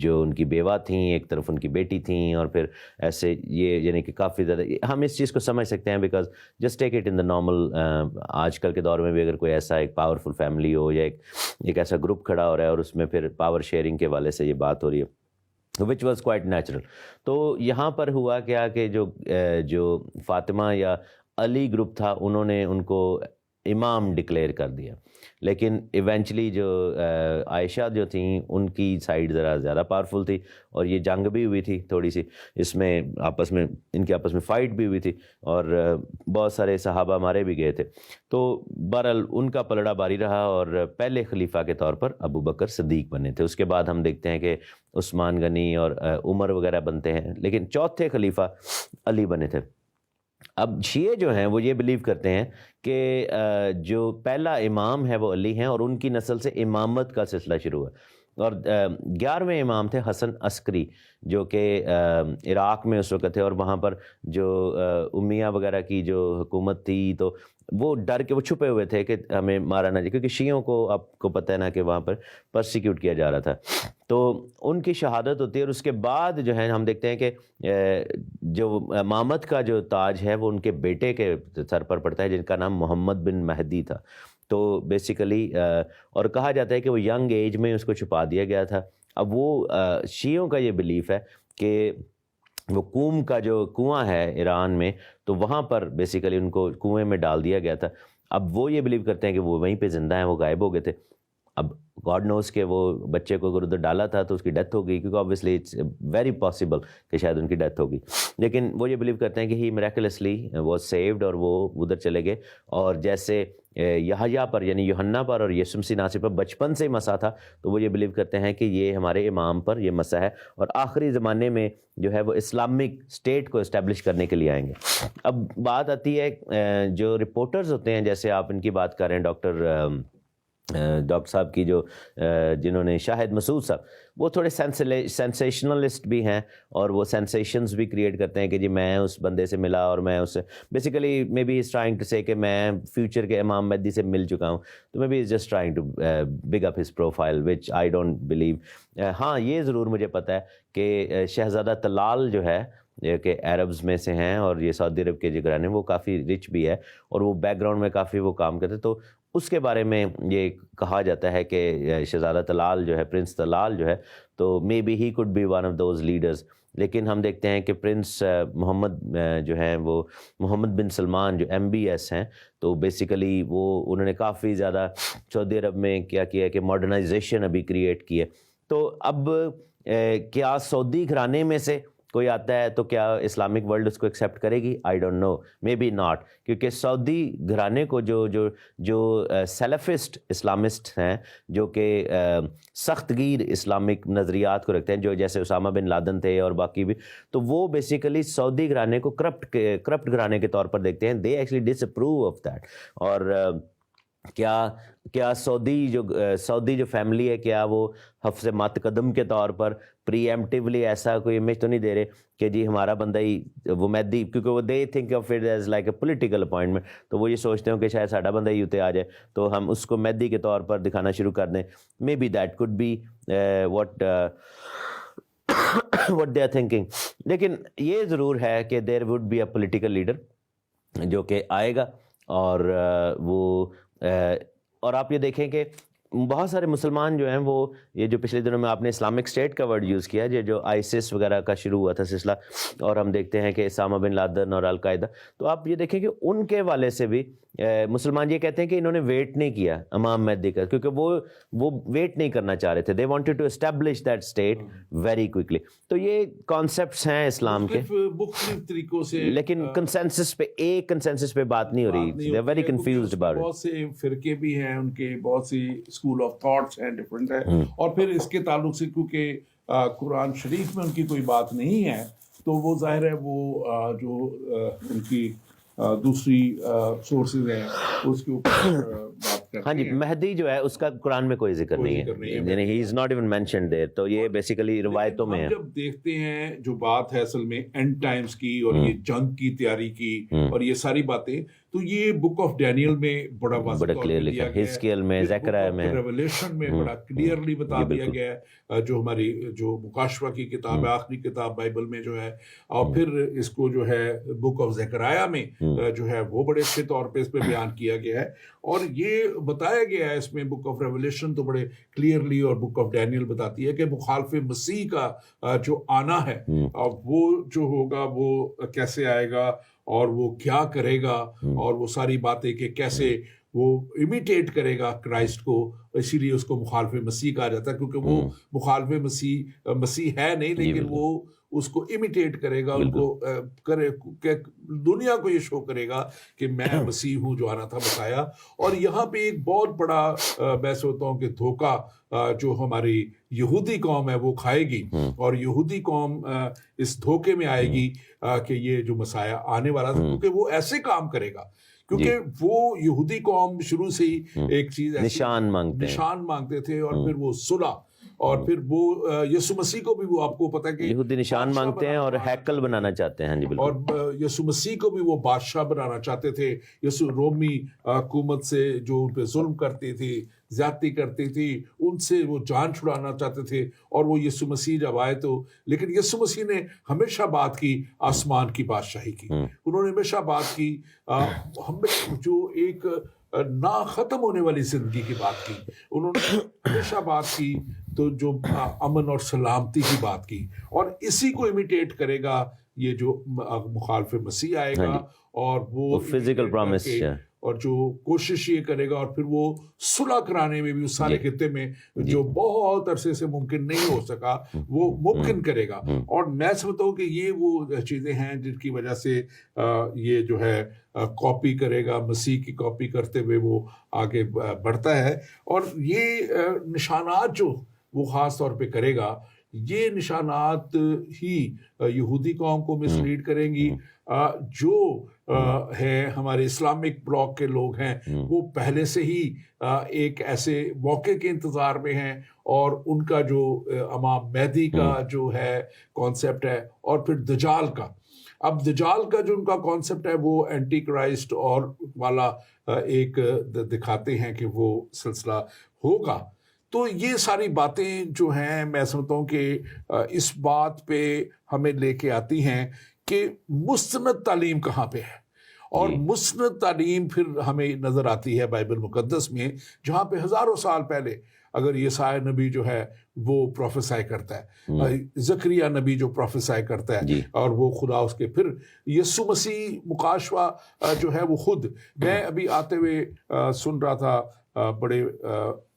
جو ان کی بیوہ تھیں، ایک طرف ان کی بیٹی تھیں، اور پھر ایسے یہ یعنی کہ کافی زیادہ ہم اس چیز کو سمجھ سکتے ہیں because just take it in the normal. آج کل کے دور میں بھی اگر کوئی ایسا ایک پاورفل فیملی ہو یا ایک ایسا گروپ کھڑا ہو رہا ہے اور اس میں پھر پاور شیئرنگ کے والے سے یہ بات ہو رہی ہے وچ واز کوائٹ نیچرل. تو یہاں پر ہوا کیا کہ جو فاطمہ یا علی گروپ تھا انہوں نے ان کو امام ڈکلیئر کر دیا. لیکن ایونچولی جو عائشہ جو تھیں ان کی سائڈ ذرا زیادہ پاورفل تھی اور یہ جنگ بھی ہوئی تھی تھوڑی سی، اس میں ان کے آپس میں فائٹ بھی ہوئی تھی اور بہت سارے صحابہ مارے بھی گئے تھے. تو بہرحال ان کا پلڑا باری رہا اور پہلے خلیفہ کے طور پر ابو بکر صدیق بنے تھے. اس کے بعد ہم دیکھتے ہیں کہ عثمان غنی اور عمر وغیرہ بنتے ہیں، لیکن چوتھے خلیفہ علی بنے تھے. اب شیعہ جو ہیں وہ یہ بلیو کرتے ہیں کہ جو پہلا امام ہے وہ علی ہیں اور ان کی نسل سے امامت کا سلسلہ شروع ہے. اور 11ویں امام تھے حسن عسکری جو کہ عراق میں اس وقت تھے، اور وہاں پر جو امیہ وغیرہ کی جو حکومت تھی تو وہ ڈر کے وہ چھپے ہوئے تھے کہ ہمیں مارا نہ جائے، کیونکہ شیعوں کو آپ کو پتہ ہے نا کہ وہاں پر پرسیکیوٹ کیا جا رہا تھا. تو ان کی شہادت ہوتی ہے اور اس کے بعد جو ہے ہم دیکھتے ہیں کہ جو امامت کا جو تاج ہے وہ ان کے بیٹے کے سر پر پڑتا ہے جن کا نام محمد بن مہدی تھا. تو بیسیکلی اور کہا جاتا ہے کہ وہ ینگ ایج میں اس کو چھپا دیا گیا تھا. اب وہ شیعوں کا یہ بلیف ہے کہ وہ قوم کا جو کنواں ہے ایران میں تو وہاں پر بیسیکلی ان کو کنویں میں ڈال دیا گیا تھا. اب وہ یہ بلیو کرتے ہیں کہ وہ وہیں پہ زندہ ہیں، وہ غائب ہو گئے تھے. اب گاڈ نوز کہ وہ بچے کو اگر ادھر ڈالا تھا تو اس کی ڈیتھ ہو گئی، کیونکہ آبویسلی اٹس ویری پاسبل کہ شاید ان کی ڈیتھ ہوگی. لیکن وہ یہ بلیو کرتے ہیں کہ ہی میریکلسلی واز سیوڈ اور وہ ادھر چلے گئے. اور جیسے یحییٰ پر یعنی یوحنا پر اور یسوع مسیح ناصری پر بچپن سے ہی مسا تھا تو وہ یہ بلیو کرتے ہیں کہ یہ ہمارے امام پر یہ مسا ہے اور آخری زمانے میں جو ہے وہ اسلامک اسٹیٹ کو اسٹیبلش کرنے کے لیے آئیں گے. اب بات آتی ہے جو رپورٹرز ہوتے ہیں، جیسے آپ ان کی بات کر رہے ہیں ڈاکٹر صاحب کی جو جنہوں نے شاہد مسعود صاحب، وہ تھوڑے سینسیشنلسٹ بھی ہیں اور وہ سینسیشنز بھی کریٹ کرتے ہیں کہ جی میں اس بندے سے ملا اور میں اس سے basically maybe is trying to say کہ میں فیوچر کے امام مہدی سے مل چکا ہوں، تو maybe is just trying to big up his profile which I don't believe. ہاں یہ ضرور مجھے پتہ ہے کہ شہزادہ طلال جو ہے کہ عربز میں سے ہیں اور یہ سعودی عرب کے جو گھرانے وہ کافی رچ بھی ہے اور وہ بیک گراؤنڈ میں کافی وہ کام کرتے، تو اس کے بارے میں یہ کہا جاتا ہے کہ شہزادہ طلال جو ہے، پرنس طلال جو ہے، تو maybe he could be one of those leaders. لیکن ہم دیکھتے ہیں کہ پرنس محمد جو ہیں وہ محمد بن سلمان جو MBS ہیں، تو بیسیکلی وہ انہوں نے کافی زیادہ سعودی عرب میں کیا کیا ہے کہ ماڈرنائزیشن ابھی کریٹ کی ہے. تو اب کیا سعودی گھرانے میں سے کوئی آتا ہے تو کیا اسلامک ورلڈ اس کو ایکسیپٹ کرے گی؟ I don't know, maybe not, کیونکہ سعودی گھرانے کو جو سیلفسٹ اسلامسٹ ہیں جو کہ سخت گیر اسلامک نظریات کو رکھتے ہیں، جو جیسے اسامہ بن لادن تھے اور باقی بھی، تو وہ بیسیکلی سعودی گھرانے کو کرپٹ گھرانے کے طور پر دیکھتے ہیں. They actually disapprove of that. اور کیا سعودی جو فیملی ہے کیا وہ حفظ متقدم کے طور پر پری ایمپٹیولی ایسا کوئی امیج تو نہیں دے رہے کہ جی ہمارا بندہ ہی وہ مہدی، کیونکہ وہ they think of it as like a political appointment, تو وہ یہ سوچتے ہوں کہ شاید ساڈا بندہ ہی اتنے آ جائے تو ہم اس کو مہدی کے طور پر دکھانا شروع کر دیں. Maybe that could be what they are thinking. لیکن یہ ضرور ہے کہ there would be a political leader جو کہ آئے گا اور آپ یہ دیکھیں کہ بہت سارے مسلمان جو ہیں وہ یہ جو پچھلے دنوں میں آپ نے اسلامک اسٹیٹ کا ورڈ یوز کیا جو آئیسس وغیرہ کا شروع ہوا تھا سلسلہ، اور ہم دیکھتے ہیں کہ اسامہ بن لادن اور القاعدہ، تو آپ یہ دیکھیں کہ ان کے والے سے بھی مسلمان یہ کہتے ہیں کہ انہوں نے ویٹ نہیں کیا امام مہدی کا، کیونکہ وہ ویٹ نہیں کرنا چاہ رہے تھے. They wanted to establish that state very quickly. تو یہ کانسیپٹس ہیں اسلام کے مختلف طریقوں سے، لیکن ایک کنسنسس پہ بات نہیں ہو رہی. They are very confused about it. بہت سے فرقے بھی ہیں ان کے، بہت سی اسکول آف تھاٹس ہیں ڈفرینٹ ہیں. اور پھر اس کے تعلق سے کیونکہ قرآن شریف میں ان کی کوئی بات نہیں ہے تو وہ ظاہر ہے وہ جو ان کی دوسری سورسز ہیں اس کے اوپر بات کرتے ہاں جی، ہیں. مہدی جو ہے اس کا قرآن میں کوئی ذکر نہیں ہے، یعنی ہی از ناٹ ایون مینشنڈ دیر، تو یہ بیسیکلی روایتوں میں ہے. ہم جب دیکھتے ہیں جو بات ہے اصل میں اینڈ ٹائمز کی اور یہ جنگ کی تیاری کی اور یہ ساری باتیں، تو یہ بک آف ڈینیل میں بڑا واضح بڑا طور کلیئر پہ لکھا دیا ہے، گیا ہزکیل میں، زکریا میں، ریولیشن میں بڑا کلیئرلی بتا دیا گیا ہے، جو ہماری جو مکاشفہ کی کتاب ہے، آخری کتاب بائبل میں جو ہے، اور پھر اس کو جو ہے بک آف زکریا میں جو ہے وہ بڑے اچھے طور پہ اس پہ بیان کیا گیا ہے. اور یہ بتایا گیا ہے اس میں بک آف ریولیشن تو بڑے کلیئرلی، اور بک آف ڈینیل بتاتی ہے کہ مخالف مسیح کا جو آنا ہے وہ جو ہوگا وہ کیسے آئے گا اور وہ کیا کرے گا، اور وہ ساری باتیں کہ کیسے وہ امیٹیٹ کرے گا کرائسٹ کو. اسی لیے اس کو مخالف مسیح کہا جاتا ہے، کیونکہ وہ مخالف مسیح ہے نہیں، لیکن وہ اس کو امیٹیٹ کرے گا، ان کو کرے کہ دنیا کو یہ شو کرے گا کہ میں مسیح ہوں جو آنا تھا بتایا. اور یہاں پہ ایک بہت بڑا میں سمجھتا ہوں کہ دھوکہ جو ہماری یہودی قوم ہے وہ کھائے گی، اور یہودی قوم اس دھوکے میں آئے گی کہ یہ جو مسیح آنے والا تھا، کیونکہ وہ ایسے کام کرے گا، کیونکہ وہ یہودی قوم شروع سے ہی ایک چیز نشان مانگتے تھے، اور پھر وہ صلح، اور پھر وہ یسوع مسیح کو بھی وہ آپ کو پتہ ہے کہ یہودی نشان مانگتے ہیں اور ہیکل بنانا چاہتے ہیں. ہاں جی بالکل. اور یسوع مسیح کو بھی وہ بادشاہ بنانا چاہتے تھے. یسوع رومی حکومت سے جو ان پہ ظلم کرتی تھی، زیادتی کرتی تھی، ان سے وہ جان چھڑانا چاہتے تھے. اور وہ یسوع مسیح جب آئے تو، لیکن یسوع مسیح نے ہمیشہ بات کی آسمان کی بادشاہی کی. انہوں نے ہمیشہ بات کی جو ایک نہ ختم ہونے والی زندگی کی بات کی. انہوں نے ہمیشہ بات کی تو جو امن اور سلامتی کی بات کی. اور اسی کو امیٹیٹ کرے گا یہ جو مخالف مسیح آئے گا، اور وہ فزیکل پرامس، اور جو کوشش یہ کرے گا، اور پھر وہ صلح کرانے میں بھی اس سارے خطے میں جو بہت عرصے سے ممکن نہیں ہو سکا وہ ممکن کرے گا. اور میں سمجھتا ہوں کہ یہ وہ چیزیں ہیں جن کی وجہ سے یہ جو ہے کاپی کرے گا، مسیح کی کاپی کرتے ہوئے وہ آگے بڑھتا ہے. اور یہ نشانات جو وہ خاص طور پہ کرے گا، یہ نشانات ہی یہودی قوم کو مسلیڈ کریں گی. جو ہے ہمارے اسلامک بلاک کے لوگ ہیں وہ پہلے سے ہی ایک ایسے موقع کے انتظار میں ہیں، اور ان کا جو امام مہدی کا جو ہے کانسیپٹ ہے، اور پھر دجال کا. اب دجال کا جو ان کا کانسیپٹ ہے وہ اینٹی کرائسٹ اور والا ایک دکھاتے ہیں کہ وہ سلسلہ ہوگا. تو یہ ساری باتیں جو ہیں میں سمجھتا ہوں کہ اس بات پہ ہمیں لے کے آتی ہیں کہ مستند تعلیم کہاں پہ ہے. اور مستند تعلیم پھر ہمیں نظر آتی ہے بائبل مقدس میں، جہاں پہ ہزاروں سال پہلے اگر یسائی نبی جو ہے وہ پروفیسائی کرتا ہے، زکریا نبی جو پروفیسائی کرتا ہے، اور وہ خدا اس کے پھر یسوع مسیح مکاشفہ جو ہے وہ خود. میں ابھی آتے ہوئے سن رہا تھا، بڑے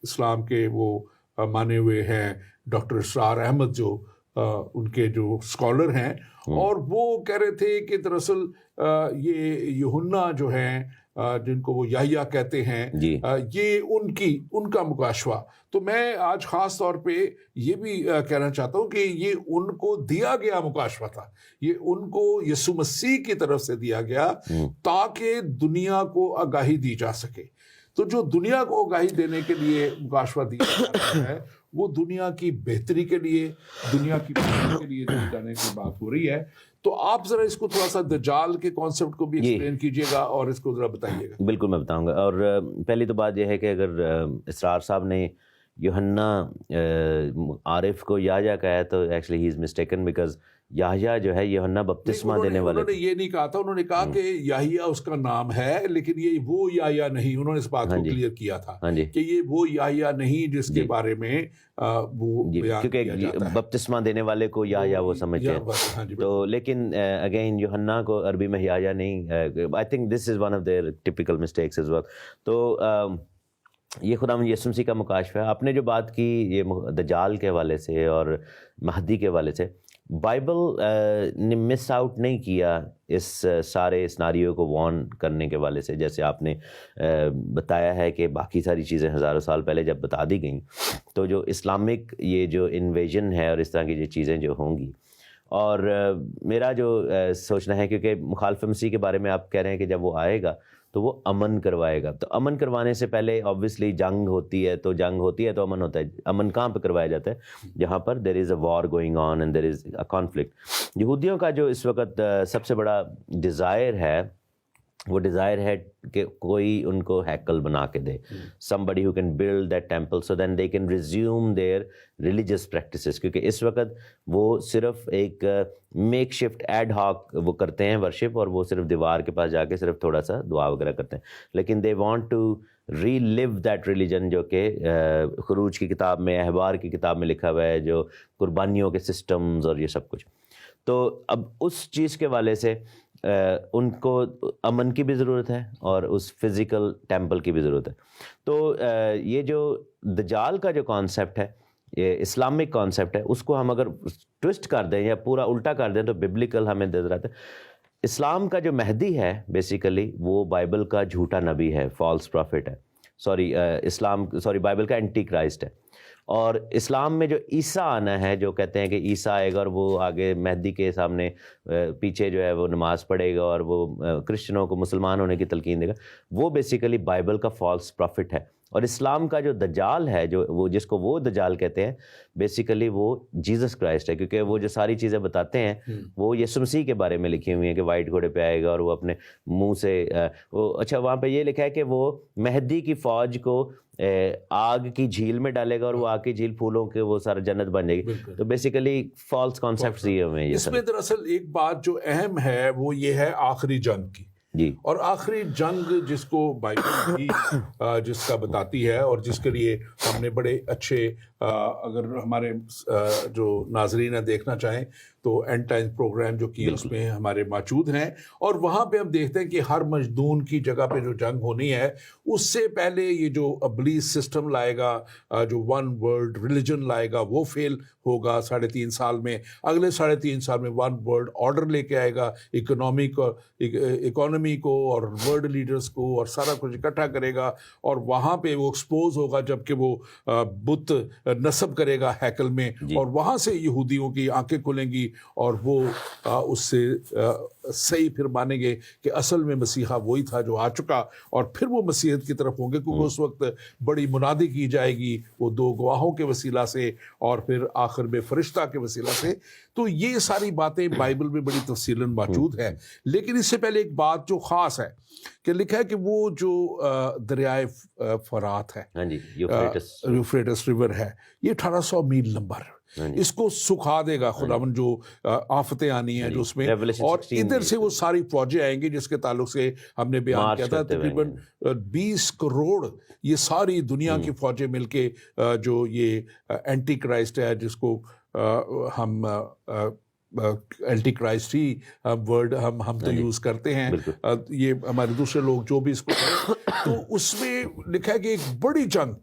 اسلام کے وہ مانے ہوئے ہیں ڈاکٹر اسرار احمد جو ان کے جو اسکالر ہیں، اور وہ کہہ رہے تھے کہ دراصل یہ یوحنا جو ہیں جن کو وہ یحییٰ کہتے ہیں، یہ ان کا مکاشفہ. تو میں آج خاص طور پہ یہ بھی کہنا چاہتا ہوں کہ یہ ان کو دیا گیا مکاشفہ تھا، یہ ان کو یسوع مسیح کی طرف سے دیا گیا تاکہ دنیا کو آگاہی دی جا سکے. تو جو دنیا کو آگاہی دینے کے لیے مکاشفہ دیا جاتا ہے وہ دنیا کی بہتری کے لیے، دنیا کی بہتری کے لیے دی جانے کی بات ہو رہی ہے. تو آپ ذرا اس کو تھوڑا سا دجال کے کانسیپٹ کو بھی ایکسپلین کیجئے گا اور اس کو ذرا بتائیے گا. بالکل میں بتاؤں گا. اور پہلی تو بات یہ ہے کہ اگر اسرار صاحب نے یوحنا عارف کو یحییٰ کہا ہے تو actually he is mistaken, because یحییٰ جو ہے یوحنا بپتسمہ دینے والے. انہوں نے یہ نہیں کہا تھا، انہوں نے کہا کہ یحییٰ اس کا نام ہے، لیکن یہ وہ یحییٰ نہیں. انہوں نے اس بات کو کلیئر کیا تھا کہ یہ وہ یحییٰ نہیں جس کے بارے میں وہ بیان کیا جاتا ہے. کیونکہ بپتسمہ دینے والے کو یحییٰ وہ سمجھتے ہیں. تو لیکن اگین یوحنا کو عربی میں یحییٰ نہیں. I think this is one of their typical mistakes as well. تو یہ خداوند یسوع مسیح کا مکاشفہ ہے. آپ نے جو بات کی یہ دجال کے حوالے سے اور مہدی کے حوالے سے، بائبل نے مس آؤٹ نہیں کیا اس سارے سناریو کو وارن کرنے کے والے سے. جیسے آپ نے بتایا ہے کہ باقی ساری چیزیں ہزاروں سال پہلے جب بتا دی گئیں, تو جو اسلامک یہ جو انویژن ہے اور اس طرح کی جو چیزیں جو ہوں گی, اور میرا جو سوچنا ہے, کیونکہ مخالف مسیح کے بارے میں آپ کہہ رہے ہیں کہ جب وہ آئے گا تو وہ امن کروائے گا. تو امن کروانے سے پہلے آبویسلی جنگ ہوتی ہے, تو جنگ ہوتی ہے تو امن ہوتا ہے. امن کہاں پہ کروایا جاتا ہے؟ جہاں پر there is a war going on and there is a conflict. یہودیوں کا جو اس وقت سب سے بڑا ڈیزائر ہے, وہ ڈیزائر ہے کہ کوئی ان کو ہیکل بنا کے دے, somebody who can build that temple so then they can resume their religious practices. کیونکہ اس وقت وہ صرف ایک میک شفٹ ایڈ ہاک وہ کرتے ہیں ورشپ, اور وہ صرف دیوار کے پاس جا کے صرف تھوڑا سا دعا وغیرہ کرتے ہیں. لیکن they want to relive that religion, جو کہ خروج کی کتاب میں, احبار کی کتاب میں لکھا ہوا ہے, جو قربانیوں کے سسٹمز اور یہ سب کچھ. تو اب اس چیز کے والے سے ان کو امن کی بھی ضرورت ہے اور اس فزیکل ٹیمپل کی بھی ضرورت ہے. تو یہ جو دجال کا جو کانسیپٹ ہے, یہ اسلامک کانسیپٹ ہے, اس کو ہم اگر ٹوسٹ کر دیں یا پورا الٹا کر دیں تو ببلیکل ہمیں نظر آتا ہے. اسلام کا جو مہدی ہے بیسیکلی وہ بائبل کا جھوٹا نبی ہے, فالس پروفٹ ہے. بائبل کا اینٹی کرائسٹ ہے. اور اسلام میں جو عیسیٰ آنا ہے, جو کہتے ہیں کہ عیسیٰ آئے گا اور وہ آگے مہدی کے سامنے پیچھے جو ہے وہ نماز پڑھے گا اور وہ کرسچنوں کو مسلمان ہونے کی تلقین دے گا, وہ بیسیکلی بائبل کا فالس پروفٹ ہے. اور اسلام کا جو دجال ہے, جو وہ جس کو وہ دجال کہتے ہیں, بیسیکلی وہ جیزس کرائسٹ ہے. کیونکہ وہ جو ساری چیزیں بتاتے ہیں وہ یسوع مسیح کے بارے میں لکھی ہوئی ہیں کہ وائٹ گھوڑے پہ آئے گا اور وہ اپنے منہ سے اچھا وہاں پہ یہ لکھا ہے کہ وہ مہدی کی فوج کو آگ کی جھیل میں ڈالے گا اور وہ آگ کی جھیل پھولوں کے وہ سارا جنت بن جائے گی. تو بیسیکلی فالس کانسیپٹس یہ ہوئے ہیں. اس میں دراصل ایک بات جو اہم ہے وہ یہ ہے آخری جنگ کی. جی. اور آخری جنگ جس کو بائبل بھی جس کا بتاتی ہے, اور جس کے لیے ہم نے بڑے اچھے, اگر ہمارے جو ناظرین دیکھنا چاہیں تو اینڈ ٹائمز پروگرام جو کی اس میں ہمارے موجود ہیں, اور وہاں پہ ہم دیکھتے ہیں کہ ہر مجدون کی جگہ پہ جو جنگ ہونی ہے, اس سے پہلے یہ جو ابلیس سسٹم لائے گا, جو ون ورلڈ ریلیجن لائے گا, وہ فیل ہوگا 3.5 سال میں. اگلے 3.5 سال میں ون ورلڈ آرڈر لے کے آئے گا, اکانومی کو اور ورلڈ لیڈرز کو, اور سارا کچھ اکٹھا کرے گا, اور وہاں پہ وہ ایکسپوز ہوگا جب کہ وہ بت نصب کرے گا ہیکل میں, اور وہاں سے یہودیوں کی آنکھیں کھلیں گی اور وہ اس سے صحیح پھر مانیں گے کہ اصل میں مسیحا وہی تھا جو آ چکا, اور پھر وہ مسیحیت کی طرف ہوں گے, کیونکہ اس وقت بڑی منادی کی جائے گی وہ 2 گواہوں کے وسیلہ سے اور پھر آخر میں فرشتہ کے وسیلہ سے. تو یہ ساری باتیں بائبل میں بڑی تفصیلاً موجود ہیں. لیکن اس سے پہلے ایک بات جو خاص ہے کہ لکھا ہے کہ وہ جو دریائے فرات ہے, یوفریٹس ریور ہے, یہ 1800 میل لمبا ہے. اس کو سکھا دے گا خداوند, جو آفتیں آنی ہیں جو اس میں, اور ادھر سے وہ ساری فوجیں آئیں گی جس کے تعلق سے ہم نے بیان کیا تھا تقریباً 20 کروڑ یہ ساری دنیا کی فوجیں مل کے جو یہ اینٹی کرائسٹ ہے, جس کو ہم اینٹی کرائسٹ ہی ورڈ ہم تو یوز کرتے ہیں, یہ ہمارے دوسرے لوگ جو بھی اس کو تو اس میں لکھا ہے کہ ایک بڑی جنگ.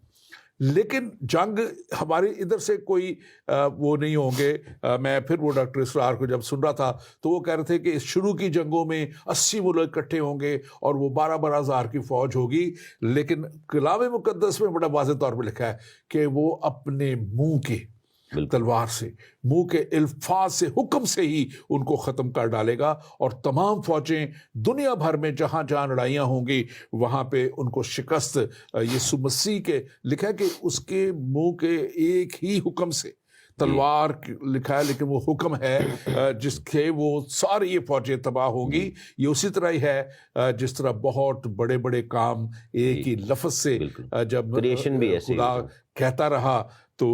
لیکن جنگ ہمارے ادھر سے کوئی وہ نہیں ہوں گے. میں پھر وہ ڈاکٹر اسرار کو جب سن رہا تھا تو وہ کہہ رہے تھے کہ شروع کی جنگوں میں 80 ملک اکٹھے ہوں گے اور وہ 12 ہزار کی فوج ہوگی. لیکن کلام مقدس میں بڑا واضح طور پہ لکھا ہے کہ وہ اپنے منہ کے تلوار سے, منہ کے الفاظ سے, حکم سے ہی ان کو ختم کر ڈالے گا, اور تمام فوجیں دنیا بھر میں جہاں جہاں لڑائیاں ہوں گی وہاں پہ ان کو شکست. یسوع مسیح کے لکھا ہے کہ اس کے منہ کے ایک ہی حکم سے, تلوار لکھا ہے لیکن وہ حکم ہے جس کے وہ ساری یہ فوجیں تباہ ہوں گی. یہ اسی طرح ہی ہے جس طرح بہت بڑے بڑے کام ایک ہی لفظ سے جب خدا کہتا رہا تو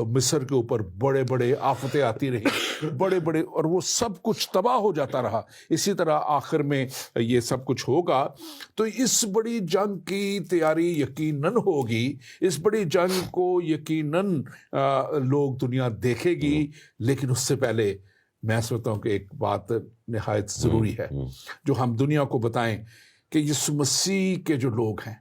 مصر کے اوپر بڑے بڑے آفتیں آتی رہی, بڑے بڑے, اور وہ سب کچھ تباہ ہو جاتا رہا. اسی طرح آخر میں یہ سب کچھ ہوگا. تو اس بڑی جنگ کی تیاری یقیناً ہوگی, اس بڑی جنگ کو یقیناً لوگ دنیا دیکھے گی. لیکن اس سے پہلے میں سمجھتا ہوں کہ ایک بات نہایت ضروری ہے جو ہم دنیا کو بتائیں کہ یسوع مسیح کے جو لوگ ہیں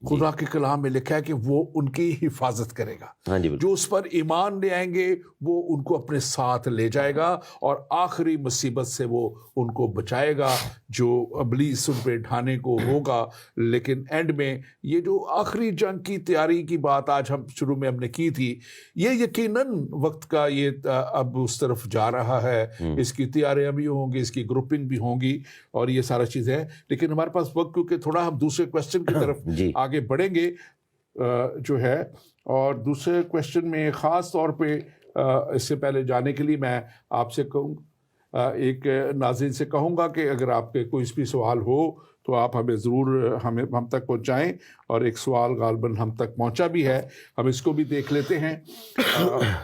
خدا کے کلام میں لکھا ہے کہ وہ ان کی حفاظت کرے گا. ہاں جی بالکل. جو اس پر ایمان لے آئیں گے وہ ان کو اپنے ساتھ لے جائے گا اور آخری مصیبت سے وہ ان کو بچائے گا جو ابلیس ان پہ ڈھانے کو ہوگا. لیکن اینڈ میں یہ جو آخری جنگ کی تیاری کی بات آج ہم شروع میں ہم نے کی تھی, یہ یقیناً وقت کا یہ اب اس طرف جا رہا ہے. اس کی تیاریاں بھی ہوں گی, اس کی گروپنگ بھی ہوں گی اور یہ سارا چیز ہے. لیکن ہمارے پاس وقت کیونکہ تھوڑا ہم دوسرے کوشچن کی طرف آگے بڑھیں گے جو ہے, اور دوسرے کوشچن میں خاص طور پہ اس سے پہلے جانے کے لیے میں آپ سے کہوں, ایک ناظرین سے کہوں گا کہ اگر آپ کے کوئی بھی سوال ہو تو آپ ہمیں ضرور ہم تک پہنچائیں. اور ایک سوال غالباً ہم تک پہنچا بھی ہے, ہم اس کو بھی دیکھ لیتے ہیں.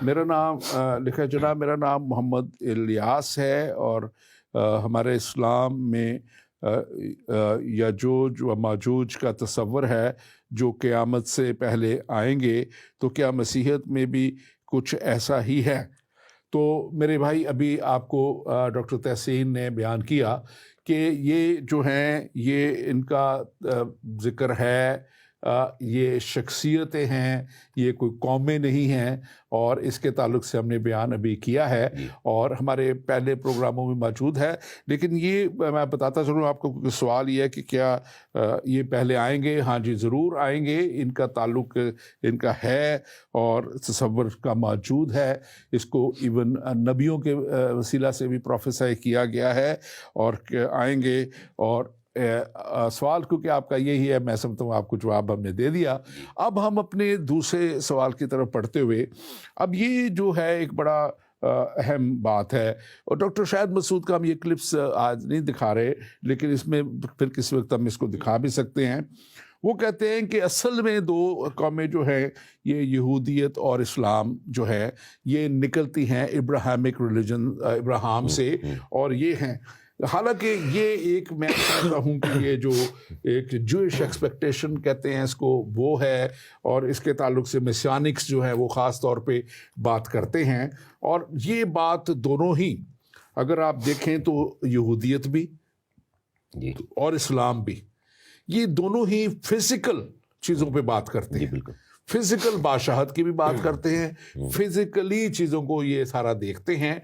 میرا نام لکھا ہے جناب, میرا نام محمد الیاس ہے اور ہمارے اسلام میں یاجوج و ماجوج کا تصور ہے جو قیامت سے پہلے آئیں گے, تو کیا مسیحیت میں بھی کچھ ایسا ہی ہے؟ تو میرے بھائی ابھی آپ کو ڈاکٹر تحسین نے بیان کیا کہ یہ جو ہیں یہ ان کا ذکر ہے, یہ شخصیتیں ہیں, یہ کوئی قومیں نہیں ہیں, اور اس کے تعلق سے ہم نے بیان ابھی کیا ہے اور ہمارے پہلے پروگراموں میں موجود ہے. لیکن یہ میں بتاتا چلوں آپ کو, سوال یہ ہے کہ کیا یہ پہلے آئیں گے؟ ہاں جی ضرور آئیں گے, ان کا تعلق ان کا ہے اور تصور کا موجود ہے. اس کو ایون نبیوں کے وسیلہ سے بھی پروفیسائی کیا گیا ہے اور آئیں گے. اور سوال کیونکہ آپ کا یہی ہے, میں سمجھتا ہوں آپ کو جواب ہم نے دے دیا. اب ہم اپنے دوسرے سوال کی طرف پڑھتے ہوئے, اب یہ جو ہے ایک بڑا اہم بات ہے, اور ڈاکٹر شاہد مسعود کا ہم یہ کلپس آج نہیں دکھا رہے, لیکن اس میں پھر کسی وقت ہم اس کو دکھا بھی سکتے ہیں. وہ کہتے ہیں کہ اصل میں دو قومیں جو ہیں, یہ یہودیت اور اسلام جو ہے یہ نکلتی ہیں ابراہیمک ریلیجن, ابراہیم سے, اور یہ ہیں. حالانکہ یہ ایک میں کہتا ہوں کہ یہ جو ایک جوئش ایکسپیکٹیشن کہتے ہیں اس کو, وہ ہے, اور اس کے تعلق سے میسیانکس جو ہیں وہ خاص طور پہ بات کرتے ہیں. اور یہ بات دونوں ہی اگر آپ دیکھیں تو یہودیت بھی اور اسلام بھی, یہ دونوں ہی فزیکل چیزوں پہ بات کرتے ہیں. بالکل فزیکل بادشاہت کی بھی بات کرتے ہیں, فزیکلی چیزوں کو یہ سارا دیکھتے ہیں.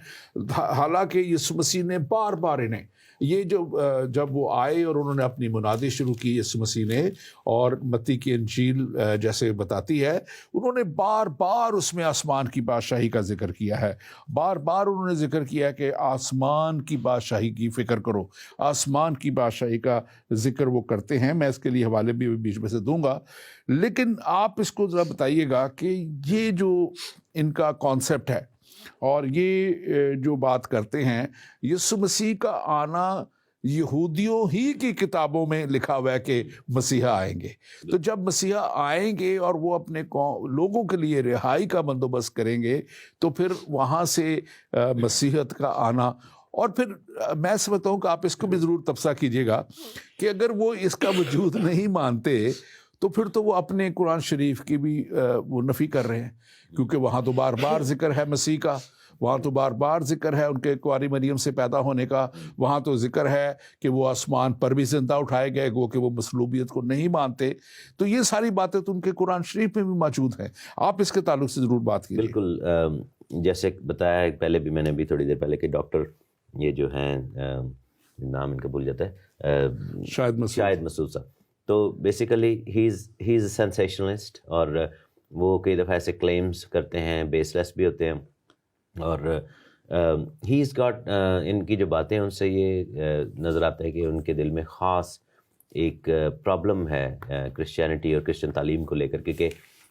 حالانکہ یسوع مسیح نے بار بار انہیں یہ جب وہ آئے اور انہوں نے اپنی منادی شروع کی یسوع مسیح نے, اور متی کی انجیل جیسے بتاتی ہے, انہوں نے بار بار اس میں آسمان کی بادشاہی کا ذکر کیا ہے. بار بار انہوں نے ذکر کیا کہ آسمان کی بادشاہی کی فکر کرو, آسمان کی بادشاہی کا ذکر وہ کرتے ہیں. میں اس کے لیے حوالے بھی بیچ میں سے دوں گا, لیکن آپ اس کو ذرا بتائیے گا کہ یہ جو ان کا کانسیپٹ ہے اور یہ جو بات کرتے ہیں, یسوع مسیح کا آنا یہودیوں ہی کی کتابوں میں لکھا ہوا ہے کہ مسیحا آئیں گے. تو جب مسیحا آئیں گے اور وہ اپنے لوگوں کے لیے رہائی کا بندوبست کریں گے, تو پھر وہاں سے مسیحیت کا آنا. اور پھر میں سمجھتا ہوں کہ آپ اس کو بھی ضرور تبصرہ کیجیے گا کہ اگر وہ اس کا وجود نہیں مانتے تو پھر تو وہ اپنے قرآن شریف کی بھی وہ نفی کر رہے ہیں, کیونکہ وہاں تو بار بار ذکر ہے مسیح کا, وہاں تو بار بار ذکر ہے ان کے کنواری مریم سے پیدا ہونے کا, وہاں تو ذکر ہے کہ وہ آسمان پر بھی زندہ اٹھائے گئے, گو کہ وہ مصلوبیت کو نہیں مانتے. تو یہ ساری باتیں تو ان کے قرآن شریف میں بھی موجود ہیں. آپ اس کے تعلق سے ضرور بات کیجیے. بالکل, جیسے بتایا پہلے بھی میں نے بھی تھوڑی دیر پہلے کہ ڈاکٹر یہ جو ہیں نام ان کا بھول جاتا ہے, شاہد مسعود صاحب, تو basically he is a sensationalist, اور وہ کئی دفعہ ایسے کلیمز کرتے ہیں, بیس لیس بھی ہوتے ہیں, اور ہی از گاٹ ان کی جو باتیں ان سے یہ نظر آتا ہے کہ ان کے دل میں خاص ایک پرابلم ہے کرسچینٹی اور کرسچن تعلیم کو لے کر, کیونکہ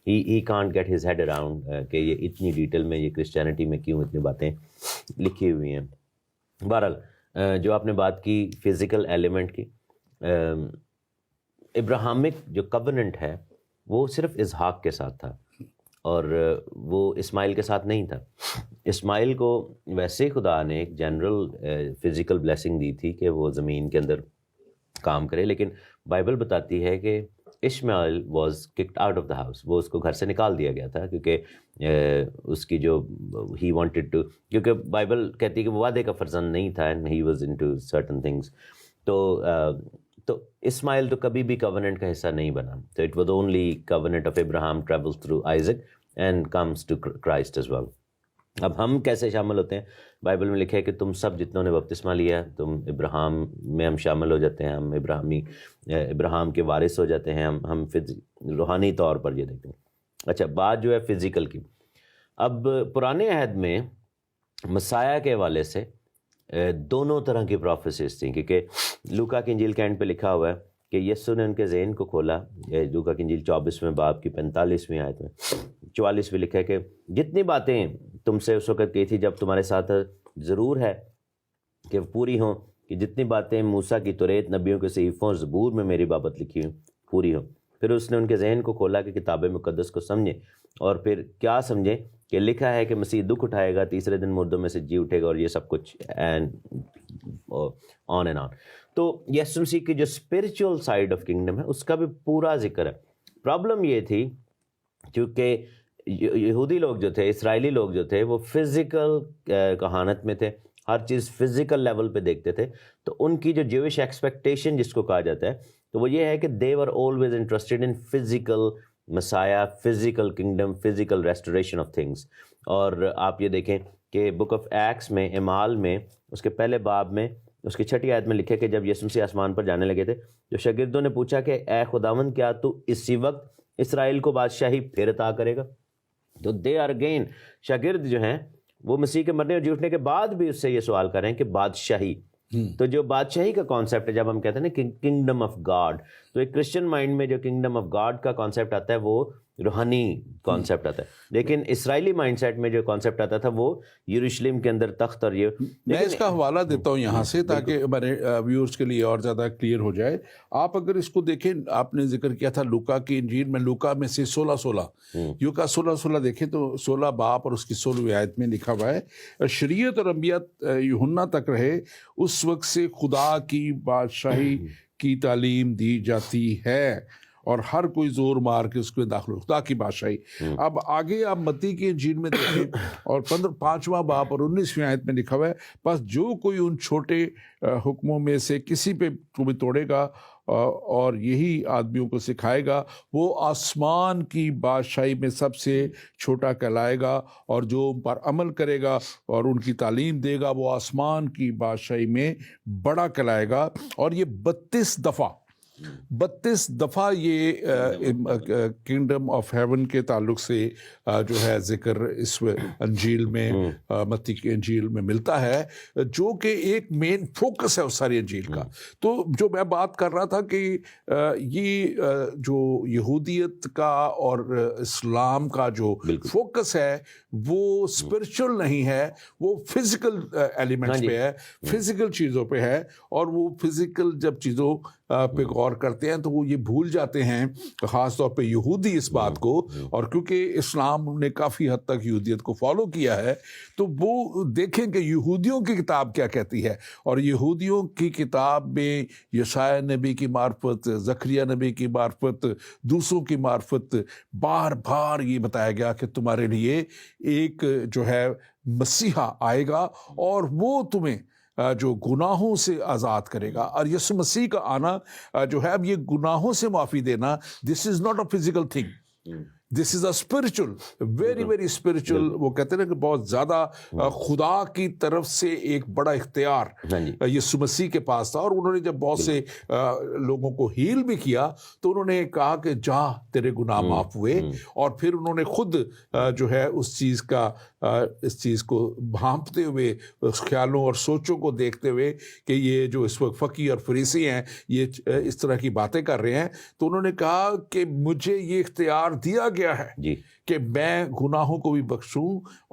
he can't get his head around کہ یہ اتنی ڈیٹیل میں یہ کرسچینٹی میں کیوں اتنی باتیں لکھی ہوئی ہیں. بہرحال جو آپ نے بات کی فزیکل ایلیمنٹ کی, ابراہیمک جو کووننٹ ہے وہ صرف اسحاق کے ساتھ تھا, اور وہ اسماعیل کے ساتھ نہیں تھا. اسماعیل کو ویسے خدا نے ایک جنرل فزیکل بلیسنگ دی تھی کہ وہ زمین کے اندر کام کرے, لیکن بائبل بتاتی ہے کہ Ishmael was kicked out of the house, وہ اس کو گھر سے نکال دیا گیا تھا, کیونکہ اس کی جو ہی وانٹیڈ ٹو, کیونکہ بائبل کہتی ہے کہ وہ وعدے کا فرزند نہیں تھا, and he was into certain things. تو اسماعیل تو کبھی بھی کورننٹ کا حصہ نہیں بنا. تو it was only covenant of Abraham travels through Isaac and comes to Christ as well. اب ہم کیسے شامل ہوتے ہیں؟ بائبل میں لکھا ہے کہ تم سب جتنوں نے بپتسمہ لیا تم ابراہم میں ہم شامل ہو جاتے ہیں, ہم ابراہم کے وارث ہو جاتے ہیں, ہم روحانی طور پر یہ دیکھتے ہیں. اچھا, بات جو ہے فزیکل کی. اب پرانے عہد میں مسیح کے حوالے سے دونوں طرح کی پروفیسیز تھیں, کیونکہ لوکا کی انجیل کے اینڈ پہ لکھا ہوا ہے کہ یسوع نے ان کے ذہن کو کھولا. لوکا کی انجیل 24ویں باب کی 45ویں آیت میں 44 میں لکھا ہے کہ جتنی باتیں تم سے اس وقت کی تھی جب تمہارے ساتھ ضرور ہے کہ پوری ہوں, کہ جتنی باتیں موسیٰ کی توریت نبیوں کے صحیفوں اور زبور میں میری بابت لکھی ہوں پوری ہوں. پھر اس نے ان کے ذہن کو کھولا کہ کتاب مقدس کو سمجھیں, اور پھر کیا سمجھیں کہ لکھا ہے کہ مسیح دکھ اٹھائے گا, تیسرے دن مردوں میں سے جی اٹھے گا, اور یہ سب کچھ اینڈ آن اینڈ آن. تو یسوع مسیح کی جو اسپرچول سائڈ آف کنگڈم ہے اس کا بھی پورا ذکر ہے. پرابلم یہ تھی کیونکہ یہودی لوگ جو تھے, اسرائیلی لوگ جو تھے, وہ فزیکل کہانت میں تھے, ہر چیز فزیکل لیول پہ دیکھتے تھے. تو ان کی جو جوش ایکسپیکٹیشن جس کو کہا جاتا ہے, تو وہ یہ ہے کہ دے were always interested in physical مسیح, physical kingdom, physical restoration of things. اور آپ یہ دیکھیں کہ بک آف ایکس میں, اعمال میں, اس کے پہلے باب میں اس کی 6 آیت میں لکھے کہ جب یسوع مسیح آسمان پر جانے لگے تھے, جو شاگردوں نے پوچھا کہ اے خداوند کیا تو اسی وقت اسرائیل کو بادشاہی پھر عطا کرے گا؟ تو دے آر اگین, شاگرد جو ہیں وہ مسیح کے مرنے اور جی اٹھنے کے بعد بھی اس سے یہ سوال کر رہے ہیں کہ بادشاہی. تو جو بادشاہی کا کانسیپٹ ہے, جب ہم کہتے ہیں نا کنگڈم آف گاڈ, تو ایک کرسچن مائنڈ میں جو کنگڈم آف گاڈ کا کانسیپٹ آتا ہے وہ روحانی کانسیپٹ آتا ہے. لیکن اسرائیلی مائنڈ سیٹ میں جو کانسیپٹ آتا تھا وہ یروشلم کے اندر تخت, اور یہ میں اس کا حوالہ دیتا ہوں یہاں سے تاکہ ہمارے ویورز کے لیے اور زیادہ کلیئر ہو جائے. آپ اگر اس کو دیکھیں, آپ نے ذکر کیا تھا لوکا کی انجیل میں, لوکا میں سے 16 یوکا 16 دیکھیں تو 16 باب اور اس کی 16ویں آیت میں لکھا ہوا ہے شریعت اور انبیاء یوحنا تک رہے, اس وقت سے خدا کی بادشاہی کی تعلیم دی جاتی ہے اور ہر کوئی زور مار کے اس کو داخل ہو, خدا کی بادشاہی. اب آگے آپ متی کی انجیل میں دیکھیں اور 5واں باب اور 19ویں آیت میں لکھا ہوا ہے بس جو کوئی ان چھوٹے حکموں میں سے کسی پہ تمہیں توڑے گا اور یہی آدمیوں کو سکھائے گا, وہ آسمان کی بادشاہی میں سب سے چھوٹا کہلائے گا, اور جو ان پر عمل کرے گا اور ان کی تعلیم دے گا وہ آسمان کی بادشاہی میں بڑا کہلائے گا. اور یہ 32 دفعہ یہ کنگڈم آف ہیون کے تعلق سے جو ہے ذکر اس انجیل میں, متی کی انجیل میں ملتا ہے, جو کہ ایک مین فوکس ہے اس ساری انجیل کا. تو جو میں بات کر رہا تھا کہ یہ جو یہودیت کا اور اسلام کا جو فوکس ہے وہ اسپرچل نہیں ہے, وہ فزیکل ایلیمنٹس پہ ہے, فزیکل چیزوں پہ ہے. اور وہ فزیکل جب چیزوں پہ غور کرتے ہیں تو وہ یہ بھول جاتے ہیں, خاص طور پہ یہودی اس بات کو, اور کیونکہ اسلام نے کافی حد تک یہودیت کو فالو کیا ہے تو وہ دیکھیں کہ یہودیوں کی کتاب کیا کہتی ہے. اور یہودیوں کی کتاب میں یشعیاہ نبی کی معرفت, زکریا نبی کی معرفت, دوسروں کی معرفت, بار بار یہ بتایا گیا کہ تمہارے لیے ایک جو ہے مسیحا آئے گا اور وہ تمہیں جو گناہوں سے آزاد کرے گا. اور یسوع مسیح کا آنا جو ہے, اب یہ گناہوں سے معافی دینا, this is not a physical thing, this is a spiritual, very very spiritual. وہ کہتے ہیں کہ بہت زیادہ خدا کی طرف سے ایک بڑا اختیار یسوع مسیح کے پاس تھا. اور انہوں نے جب بہت سے لوگوں کو ہیل بھی کیا تو انہوں نے کہا کہ جا تیرے گناہ معاف ہوئے, اور پھر انہوں نے خود جو ہے اس چیز کو بھانپتے ہوئے, اس خیالوں اور سوچوں کو دیکھتے ہوئے کہ یہ جو اس وقت فقیہ اور فریسی ہیں یہ اس طرح کی باتیں کر رہے ہیں, تو انہوں نے کہا کہ مجھے یہ اختیار دیا گیا ہے کہ میں گناہوں کو بھی بخشوں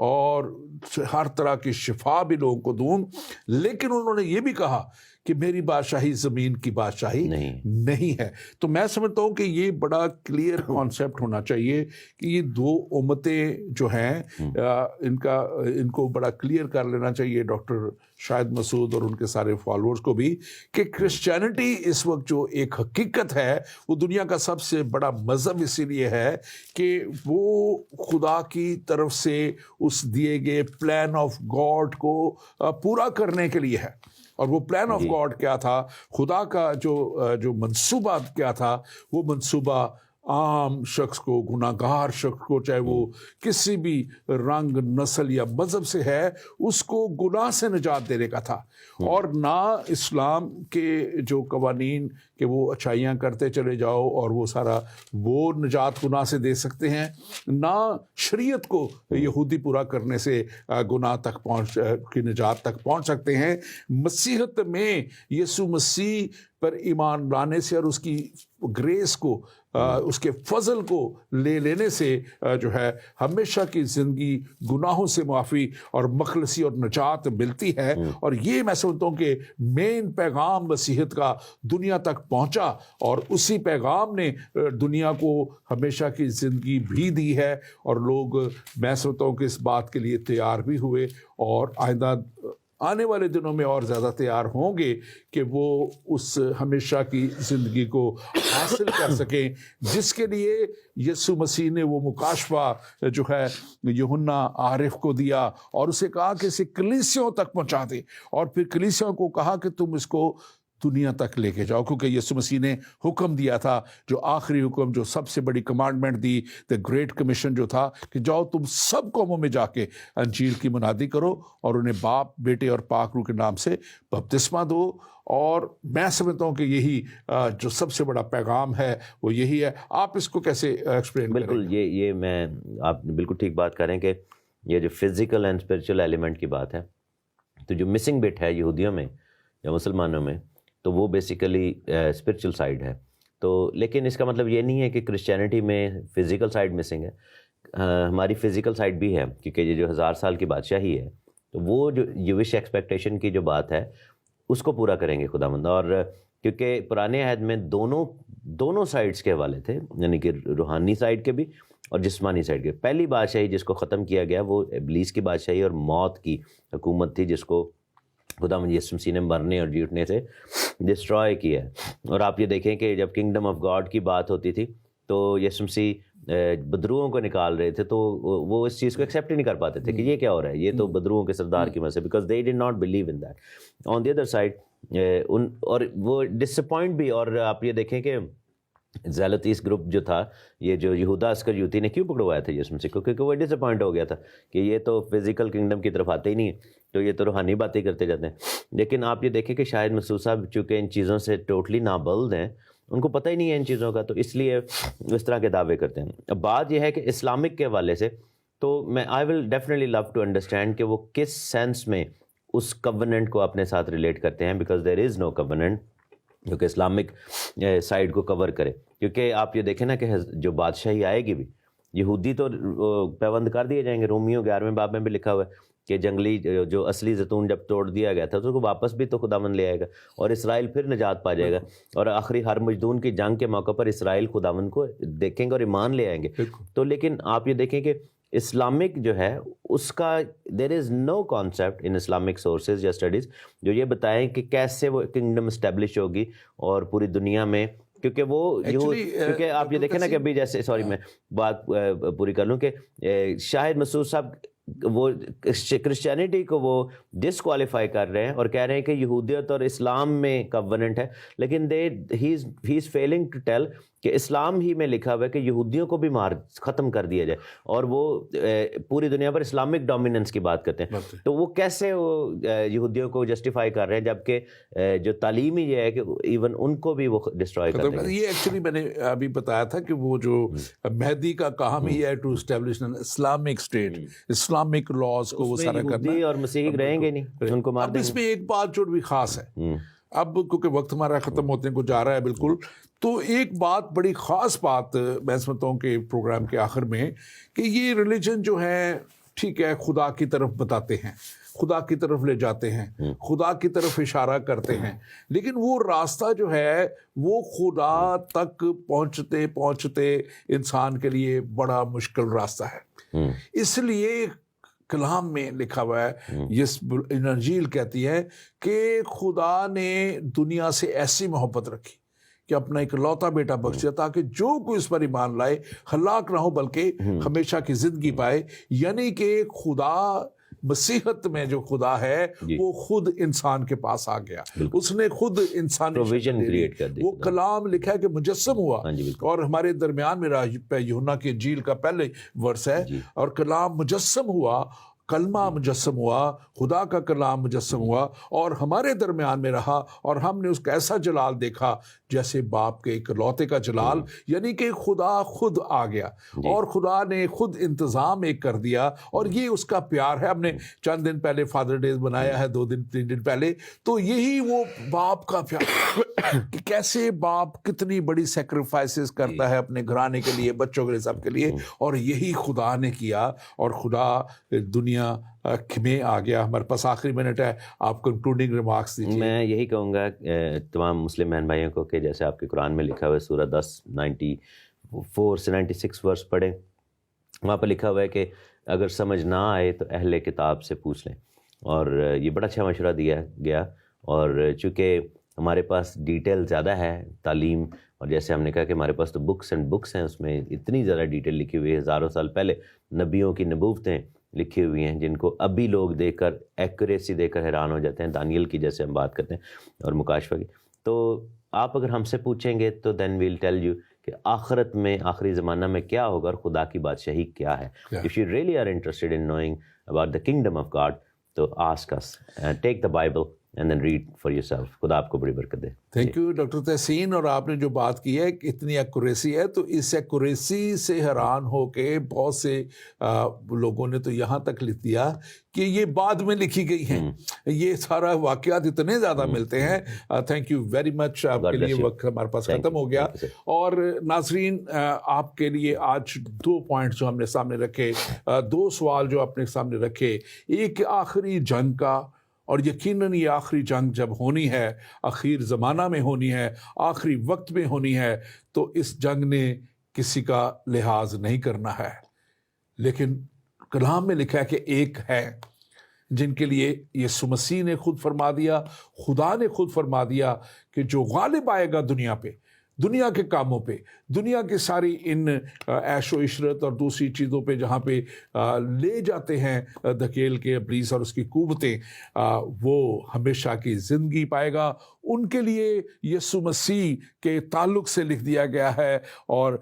اور ہر طرح کی شفا بھی لوگوں کو دوں. لیکن انہوں نے یہ بھی کہا کہ میری بادشاہی زمین کی بادشاہی نہیں ہے. تو میں سمجھتا ہوں کہ یہ بڑا کلیئر کانسیپٹ ہونا چاہیے کہ یہ دو امتیں جو ہیں ان کو بڑا کلیئر کر لینا چاہیے ڈاکٹر شاہد مسعود اور ان کے سارے فالوورز کو بھی, کہ کرسچینٹی اس وقت جو ایک حقیقت ہے وہ دنیا کا سب سے بڑا مذہب اسی لیے ہے کہ وہ خدا کی طرف سے اس دیے گئے پلان آف گاڈ کو پورا کرنے کے لیے ہے. اور وہ پلان آف جی۔ گاڈ کیا تھا، خدا کا جو منصوبہ کیا تھا، وہ منصوبہ عام شخص کو، گناہ گار شخص کو، چاہے وہ کسی بھی رنگ، نسل یا مذہب سے ہے، اس کو گناہ سے نجات دینے کا تھا۔ اور نہ اسلام کے جو قوانین کہ وہ اچھائیاں کرتے چلے جاؤ اور وہ سارا وہ نجات گناہ سے دے سکتے ہیں، نہ شریعت کو یہودی پورا کرنے سے گناہ تک کی نجات تک پہنچ سکتے ہیں۔ مسیحت میں یسوع مسیح پر ایمان لانے سے اور اس کی گریس کو، اس کے فضل کو لے لینے سے جو ہے ہمیشہ کی زندگی، گناہوں سے معافی اور مخلصی اور نجات ملتی ہے۔ اور یہ میں سمجھتا ہوں کہ مین پیغام مسیحت کا دنیا تک پہنچا، اور اسی پیغام نے دنیا کو ہمیشہ کی زندگی بھی دی ہے، اور لوگ میں سمجھتا ہوں کہ اس بات کے لیے تیار بھی ہوئے، اور آئندہ آنے والے دنوں میں اور زیادہ تیار ہوں گے کہ وہ اس ہمیشہ کی زندگی کو حاصل کر سکیں، جس کے لیے یسوع مسیح نے وہ مکاشفہ جو ہے یوحنا عارف کو دیا، اور اسے کہا کہ اسے کلیسیوں تک پہنچا دے، اور پھر کلیسیوں کو کہا کہ تم اس کو دنیا تک لے کے جاؤ، کیونکہ یسوع مسیح نے حکم دیا تھا، جو آخری حکم، جو سب سے بڑی commandment the, the great commission جو تھا کہ جاؤ تم سب قوموں میں جا کے انجیل کی منادی کرو اور انہیں باپ، بیٹے اور پاک روح کے نام سے بپتسمہ دو۔ اور میں سمجھتا ہوں کہ یہی جو سب سے بڑا پیغام ہے وہ یہی ہے۔ آپ اس کو کیسے ایکسپلین کریں؟ بالکل، یہ میں آپ بالکل ٹھیک بات کر رہے ہیں کہ یہ جو فزیکل اینڈ اسپرچل ایلیمنٹ کی بات ہے، تو جو مسنگ بٹ ہے یہودیوں میں یا مسلمانوں میں، تو وہ بیسیکلی اسپرچل سائڈ ہے۔ تو لیکن اس کا مطلب یہ نہیں ہے کہ کرسچینٹی میں فزیکل سائڈ مسنگ ہے، ہماری فزیکل سائڈ بھی ہے، کیونکہ یہ جو 1000 سال کی بادشاہی ہے، تو وہ جو یوش ایکسپیکٹیشن کی جو بات ہے اس کو پورا کریں گے خداوند۔ اور کیونکہ پرانے عہد میں دونوں سائڈز کے حوالے تھے، یعنی کہ روحانی سائڈ کے بھی اور جسمانی سائڈ کے۔ پہلی بادشاہی جس کو ختم کیا گیا وہ ابلیس کی بادشاہی اور موت کی حکومت تھی، جس کو خداوند یسوع مسیح نے مرنے اور جیتنے سے ڈسٹرائے کیا ہے۔ اور آپ یہ دیکھیں کہ جب کنگڈم آف گاڈ کی بات ہوتی تھی تو یسوع مسیح بدروؤں کو نکال رہے تھے، تو وہ اس چیز کو ایکسیپٹ ہی نہیں کر پاتے تھے کہ یہ کیا ہو رہا ہے، یہ تو بدروؤں کے سردار کی وجہ سے، because they did not believe in that. On the other side اور وہ ڈس اپوائنٹ بھی، اور آپ یہ دیکھیں کہ زیلتیس گروپ جو تھا، یہ جو یہودا اسکریوتی نے کیوں پکڑوایا تھا یسوع مسیح کو، کیونکہ وہ ڈس اپوائنٹ ہو گیا تھا کہ یہ تو فزیکل کنگڈم کی طرف آتے ہی نہیں ہیں، تو یہ تو روحانی باتیں کرتے جاتے ہیں۔ لیکن آپ یہ دیکھیں کہ شاید مسعود صاحب چونکہ ان چیزوں سے ٹوٹلی نابلد ہیں، ان کو پتہ ہی نہیں ہے ان چیزوں کا، تو اس لیے اس طرح کے دعوے کرتے ہیں۔ اب بات یہ ہے کہ اسلامک کے حوالے سے تو میں I will definitely love to understand کہ وہ کس سینس میں اس کووننٹ کو اپنے ساتھ ریلیٹ کرتے ہیں، because there is know covenant جو کہ اسلامک سائڈ کو کور کرے۔ کیونکہ آپ یہ دیکھیں نا کہ جو بادشاہی آئے گی بھی، یہودی تو پیوند کر دیے جائیں گے۔ رومیو 11ویں باب میں بھی لکھا ہوا ہے کہ جنگلی جو اصلی زیتون جب توڑ دیا گیا تھا تو اس کو واپس بھی تو خداوند لے آئے گا، اور اسرائیل پھر نجات پا جائے گا، اور آخری ہر مجدون کی جنگ کے موقع پر اسرائیل خداوند کو دیکھیں گے اور ایمان لے آئیں گے۔ تو لیکن آپ یہ دیکھیں کہ اسلامک جو ہے اس کا دیر از نو کانسیپٹ ان اسلامک سورسز یا اسٹڈیز جو یہ بتائیں کہ کیسے وہ کنگڈم اسٹیبلش ہوگی اور پوری دنیا میں، کیونکہ وہ کیونکہ آپ یہ دیکھیں نا کہ ابھی جیسے سوری میں بات پوری کر لوں کہ شاہد مسعود صاحب وہ کرسچینٹی کو وہ ڈسکوالیفائی کر رہے ہیں اور کہہ رہے ہیں کہ یہودیت اور اسلام میں کووننٹ ہے، لیکن ہی از فیلنگ ٹو ٹیل کہ اسلام ہی میں لکھا ہوا ہے کہ یہودیوں کو بھی ختم کر دیا جائے، اور وہ پوری دنیا پر اسلامک ڈومیننس کی بات کرتے ہیں۔ تو وہ کیسے وہ یہودیوں کو جسٹیفائی کر رہے ہیں، جبکہ جو تعلیم ہی یہ ہے کہ ایون ان کو بھی وہ ڈسٹرائے کر دیں گے۔ یہ ایکچولی میں نے ابھی بتایا تھا کہ وہ جو مہدی کا کام ہی ہے to establish an Islamic state, Islamic laws کو وہ سارا کرنا، اور مسیحی رہیں گے نہیں، ان کو مار دیں گے۔ اس میں ایک بات جو بھی خاص ہے، اب کیونکہ وقت ہمارا ختم ہونے کو جا رہا ہے بالکل، تو ایک بات بڑی خاص بات میں سمجھتا ہوں کہ پروگرام کے آخر میں، کہ یہ ریلیجن جو ہے ٹھیک ہے خدا کی طرف بتاتے ہیں، خدا کی طرف لے جاتے ہیں، خدا کی طرف اشارہ کرتے ہیں، لیکن وہ راستہ جو ہے وہ خدا تک پہنچتے پہنچتے انسان کے لیے بڑا مشکل راستہ ہے۔ اس لیے کلام میں لکھا ہوا ہے، یس انجیل کہتی ہے کہ خدا نے دنیا سے ایسی محبت رکھی کہ اپنا ایک لوتا بیٹا بخش دیا تاکہ جو کوئی اس پر ایمان لائے ہلاک نہ ہو بلکہ ہمیشہ کی زندگی پائے۔ یعنی کہ خدا مسیحت میں جو خدا ہے جی. وہ خود انسان کے پاس آ گیا, اس نے خود انسانی Provision create کر دی. وہ کلام لکھا ہے کہ مجسم ہوا, ہاں جی بالکل. اور ہمارے درمیان میں یوحنا کی انجیل کا پہلے ورس ہے, جی. اور کلام مجسم ہوا, کلمہ مجسم ہوا, خدا کا کلام مجسم ہوا اور ہمارے درمیان میں رہا, اور ہم نے اس کا ایسا جلال دیکھا جیسے باپ کے اکلوتے کا جلال, یعنی کہ خدا خود آ گیا اور خدا نے خود انتظام ایک کر دیا, اور یہ اس کا پیار ہے. ہم نے چند دن پہلے فادر ڈیز منایا ہے, 2-3 دن پہلے, تو یہی وہ باپ کا پیار کہ کیسے باپ کتنی بڑی سیکریفائسز کرتا ہے اپنے گھرانے کے لیے, بچوں کے لیے, سب کے لیے, اور یہی خدا نے کیا, اور خدا دنیا میں آ گیا. ہمارے پاس آخری منٹ ہے, آپ کنکلوڈنگ ریمارکس دیجیے. میں یہی کہوں گا تمام مسلم بہن بھائیوں کو کہ جیسے آپ کے قرآن میں لکھا ہوا ہے سورہ 10 94 سے 96 ورس پڑھیں, وہاں پہ لکھا ہوا ہے کہ اگر سمجھ نہ آئے تو اہل کتاب سے پوچھ لیں, اور یہ بڑا اچھا مشورہ دیا گیا. اور چونکہ ہمارے پاس ڈیٹیل زیادہ ہے تعلیم, اور جیسے ہم نے کہا کہ ہمارے پاس تو بکس اینڈ بکس ہیں, اس میں اتنی زیادہ ڈیٹیل لکھی ہوئی ہے, ہزاروں سال پہلے نبیوں کی نبوتیں لکھی ہوئی ہیں جن کو ابھی لوگ دیکھ کر ایکوریسی دیکھ کر حیران ہو جاتے ہیں. دانیل کی جیسے ہم بات کرتے ہیں اور مکاشفہ کی, تو آپ اگر ہم سے پوچھیں گے تو دین ویل ٹیل یو کہ آخرت میں, آخری زمانہ میں کیا ہوگا اور خدا کی بادشاہی کیا ہے. If you really are interested in knowing about the kingdom of God, تو ask us, take the Bible and then read for yourself. خدا آپ کو بڑی برکت دے. تھینک یو ڈاکٹر تحسین. اور آپ نے جو بات کی ہے کہ اتنی ایکوریسی ہے, تو اس ایکوریسی سے حیران ہو کے بہت سے لوگوں نے تو یہاں تک لکھ دیا کہ یہ بعد میں لکھی گئی ہیں. یہ سارا واقعات اتنے زیادہ ملتے ہیں. Thank you very much. آپ کے لیے وقت ہمارے پاس ختم ہو گیا. اور ناظرین, آپ کے لیے آج 2 پوائنٹس جو ہم نے سامنے رکھے, 2 سوال جو اپنے سامنے رکھے. ایک آخری جنگ کا, اور یقیناً یہ آخری جنگ جب ہونی ہے, آخر زمانہ میں ہونی ہے, آخری وقت میں ہونی ہے, تو اس جنگ نے کسی کا لحاظ نہیں کرنا ہے. لیکن کلام میں لکھا ہے کہ ایک ہے جن کے لیے یسوع مسیح نے خود فرما دیا, خدا نے خود فرما دیا کہ جو غالب آئے گا دنیا پہ, دنیا کے کاموں پہ, دنیا کے ساری ان عیش و عشرت اور دوسری چیزوں پہ جہاں پہ لے جاتے ہیں دھکیل کے ابلیس اور اس کی قوتیں, وہ ہمیشہ کی زندگی پائے گا. ان کے لیے یسوع مسیح کے تعلق سے لکھ دیا گیا ہے. اور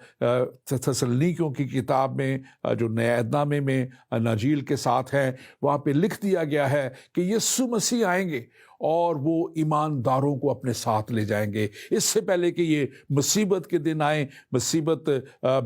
تسلنیکیوں کی کتاب میں جو نئے عہد نامے میں اناجیل کے ساتھ ہے, وہاں پہ لکھ دیا گیا ہے کہ یسوع مسیح آئیں گے اور وہ ایمانداروں کو اپنے ساتھ لے جائیں گے. اس سے پہلے کہ یہ مصیبت کے دن آئیں, مصیبت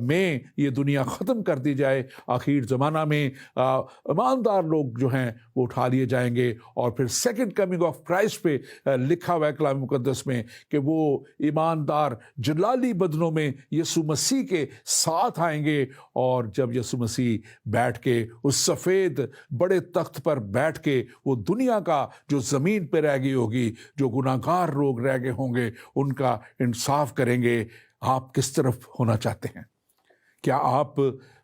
میں یہ دنیا ختم کر دی جائے, آخر زمانہ میں ایماندار لوگ جو ہیں وہ اٹھا لیے جائیں گے. اور پھر سیکنڈ کمنگ آف کرائسٹ پہ لکھا ہوا ہے کلام مقدس میں کہ وہ ایماندار جلالی بدنوں میں یسوع مسیح کے ساتھ آئیں گے. اور جب یسوع مسیح بیٹھ کے اس سفید بڑے تخت پر بیٹھ کے وہ دنیا کا جو زمین پہ رہ گئی ہوگی, جو گناہگار لوگ رہ گئے ہوں گے, ان کا انصاف کریں گے. آپ کس طرف ہونا چاہتے ہیں؟ کیا آپ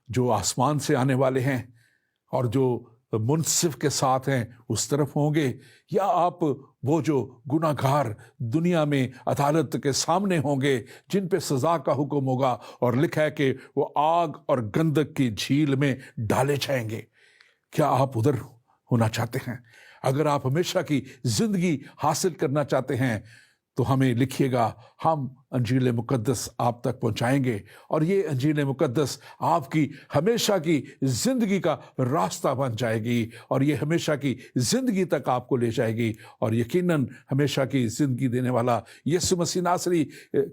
جو آسمان سے آنے والے ہیں اور جو منصف کے ساتھ ہیں اس طرف ہوں گے, یا آپ وہ جو گناہگار دنیا میں عدالت کے سامنے ہوں گے جن پہ سزا کا حکم ہوگا اور لکھا ہے کہ وہ آگ اور گندک کی جھیل میں ڈالے جائیں گے؟ کیا آپ ادھر ہونا چاہتے ہیں؟ اگر آپ ہمیشہ کی زندگی حاصل کرنا چاہتے ہیں تو ہمیں لکھیے گا, ہم انجیل مقدس آپ تک پہنچائیں گے, اور یہ انجیل مقدس آپ کی ہمیشہ کی زندگی کا راستہ بن جائے گی, اور یہ ہمیشہ کی زندگی تک آپ کو لے جائے گی. اور یقیناً ہمیشہ کی زندگی دینے والا یسوع مسیح ناصری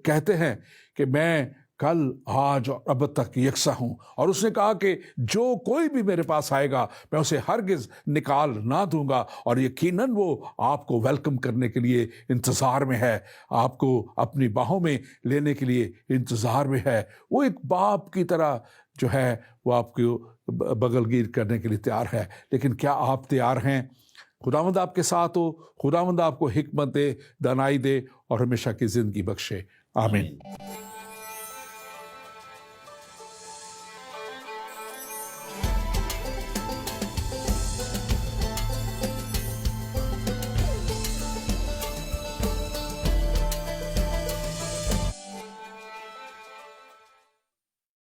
کہتے ہیں کہ میں کل آج اور اب تک یکساں ہوں, اور اس نے کہا کہ جو کوئی بھی میرے پاس آئے گا میں اسے ہرگز نکال نہ دوں گا. اور یقیناً وہ آپ کو ویلکم کرنے کے لیے انتظار میں ہے, آپ کو اپنی باہوں میں لینے کے لیے انتظار میں ہے. وہ ایک باپ کی طرح جو ہے وہ آپ کو بغل گیر کرنے کے لیے تیار ہے. لیکن کیا آپ تیار ہیں؟ خداوند آپ کے ساتھ ہو, خداوند آپ کو حکمت دے, دانائی دے اور ہمیشہ کی زندگی بخشے. آمین.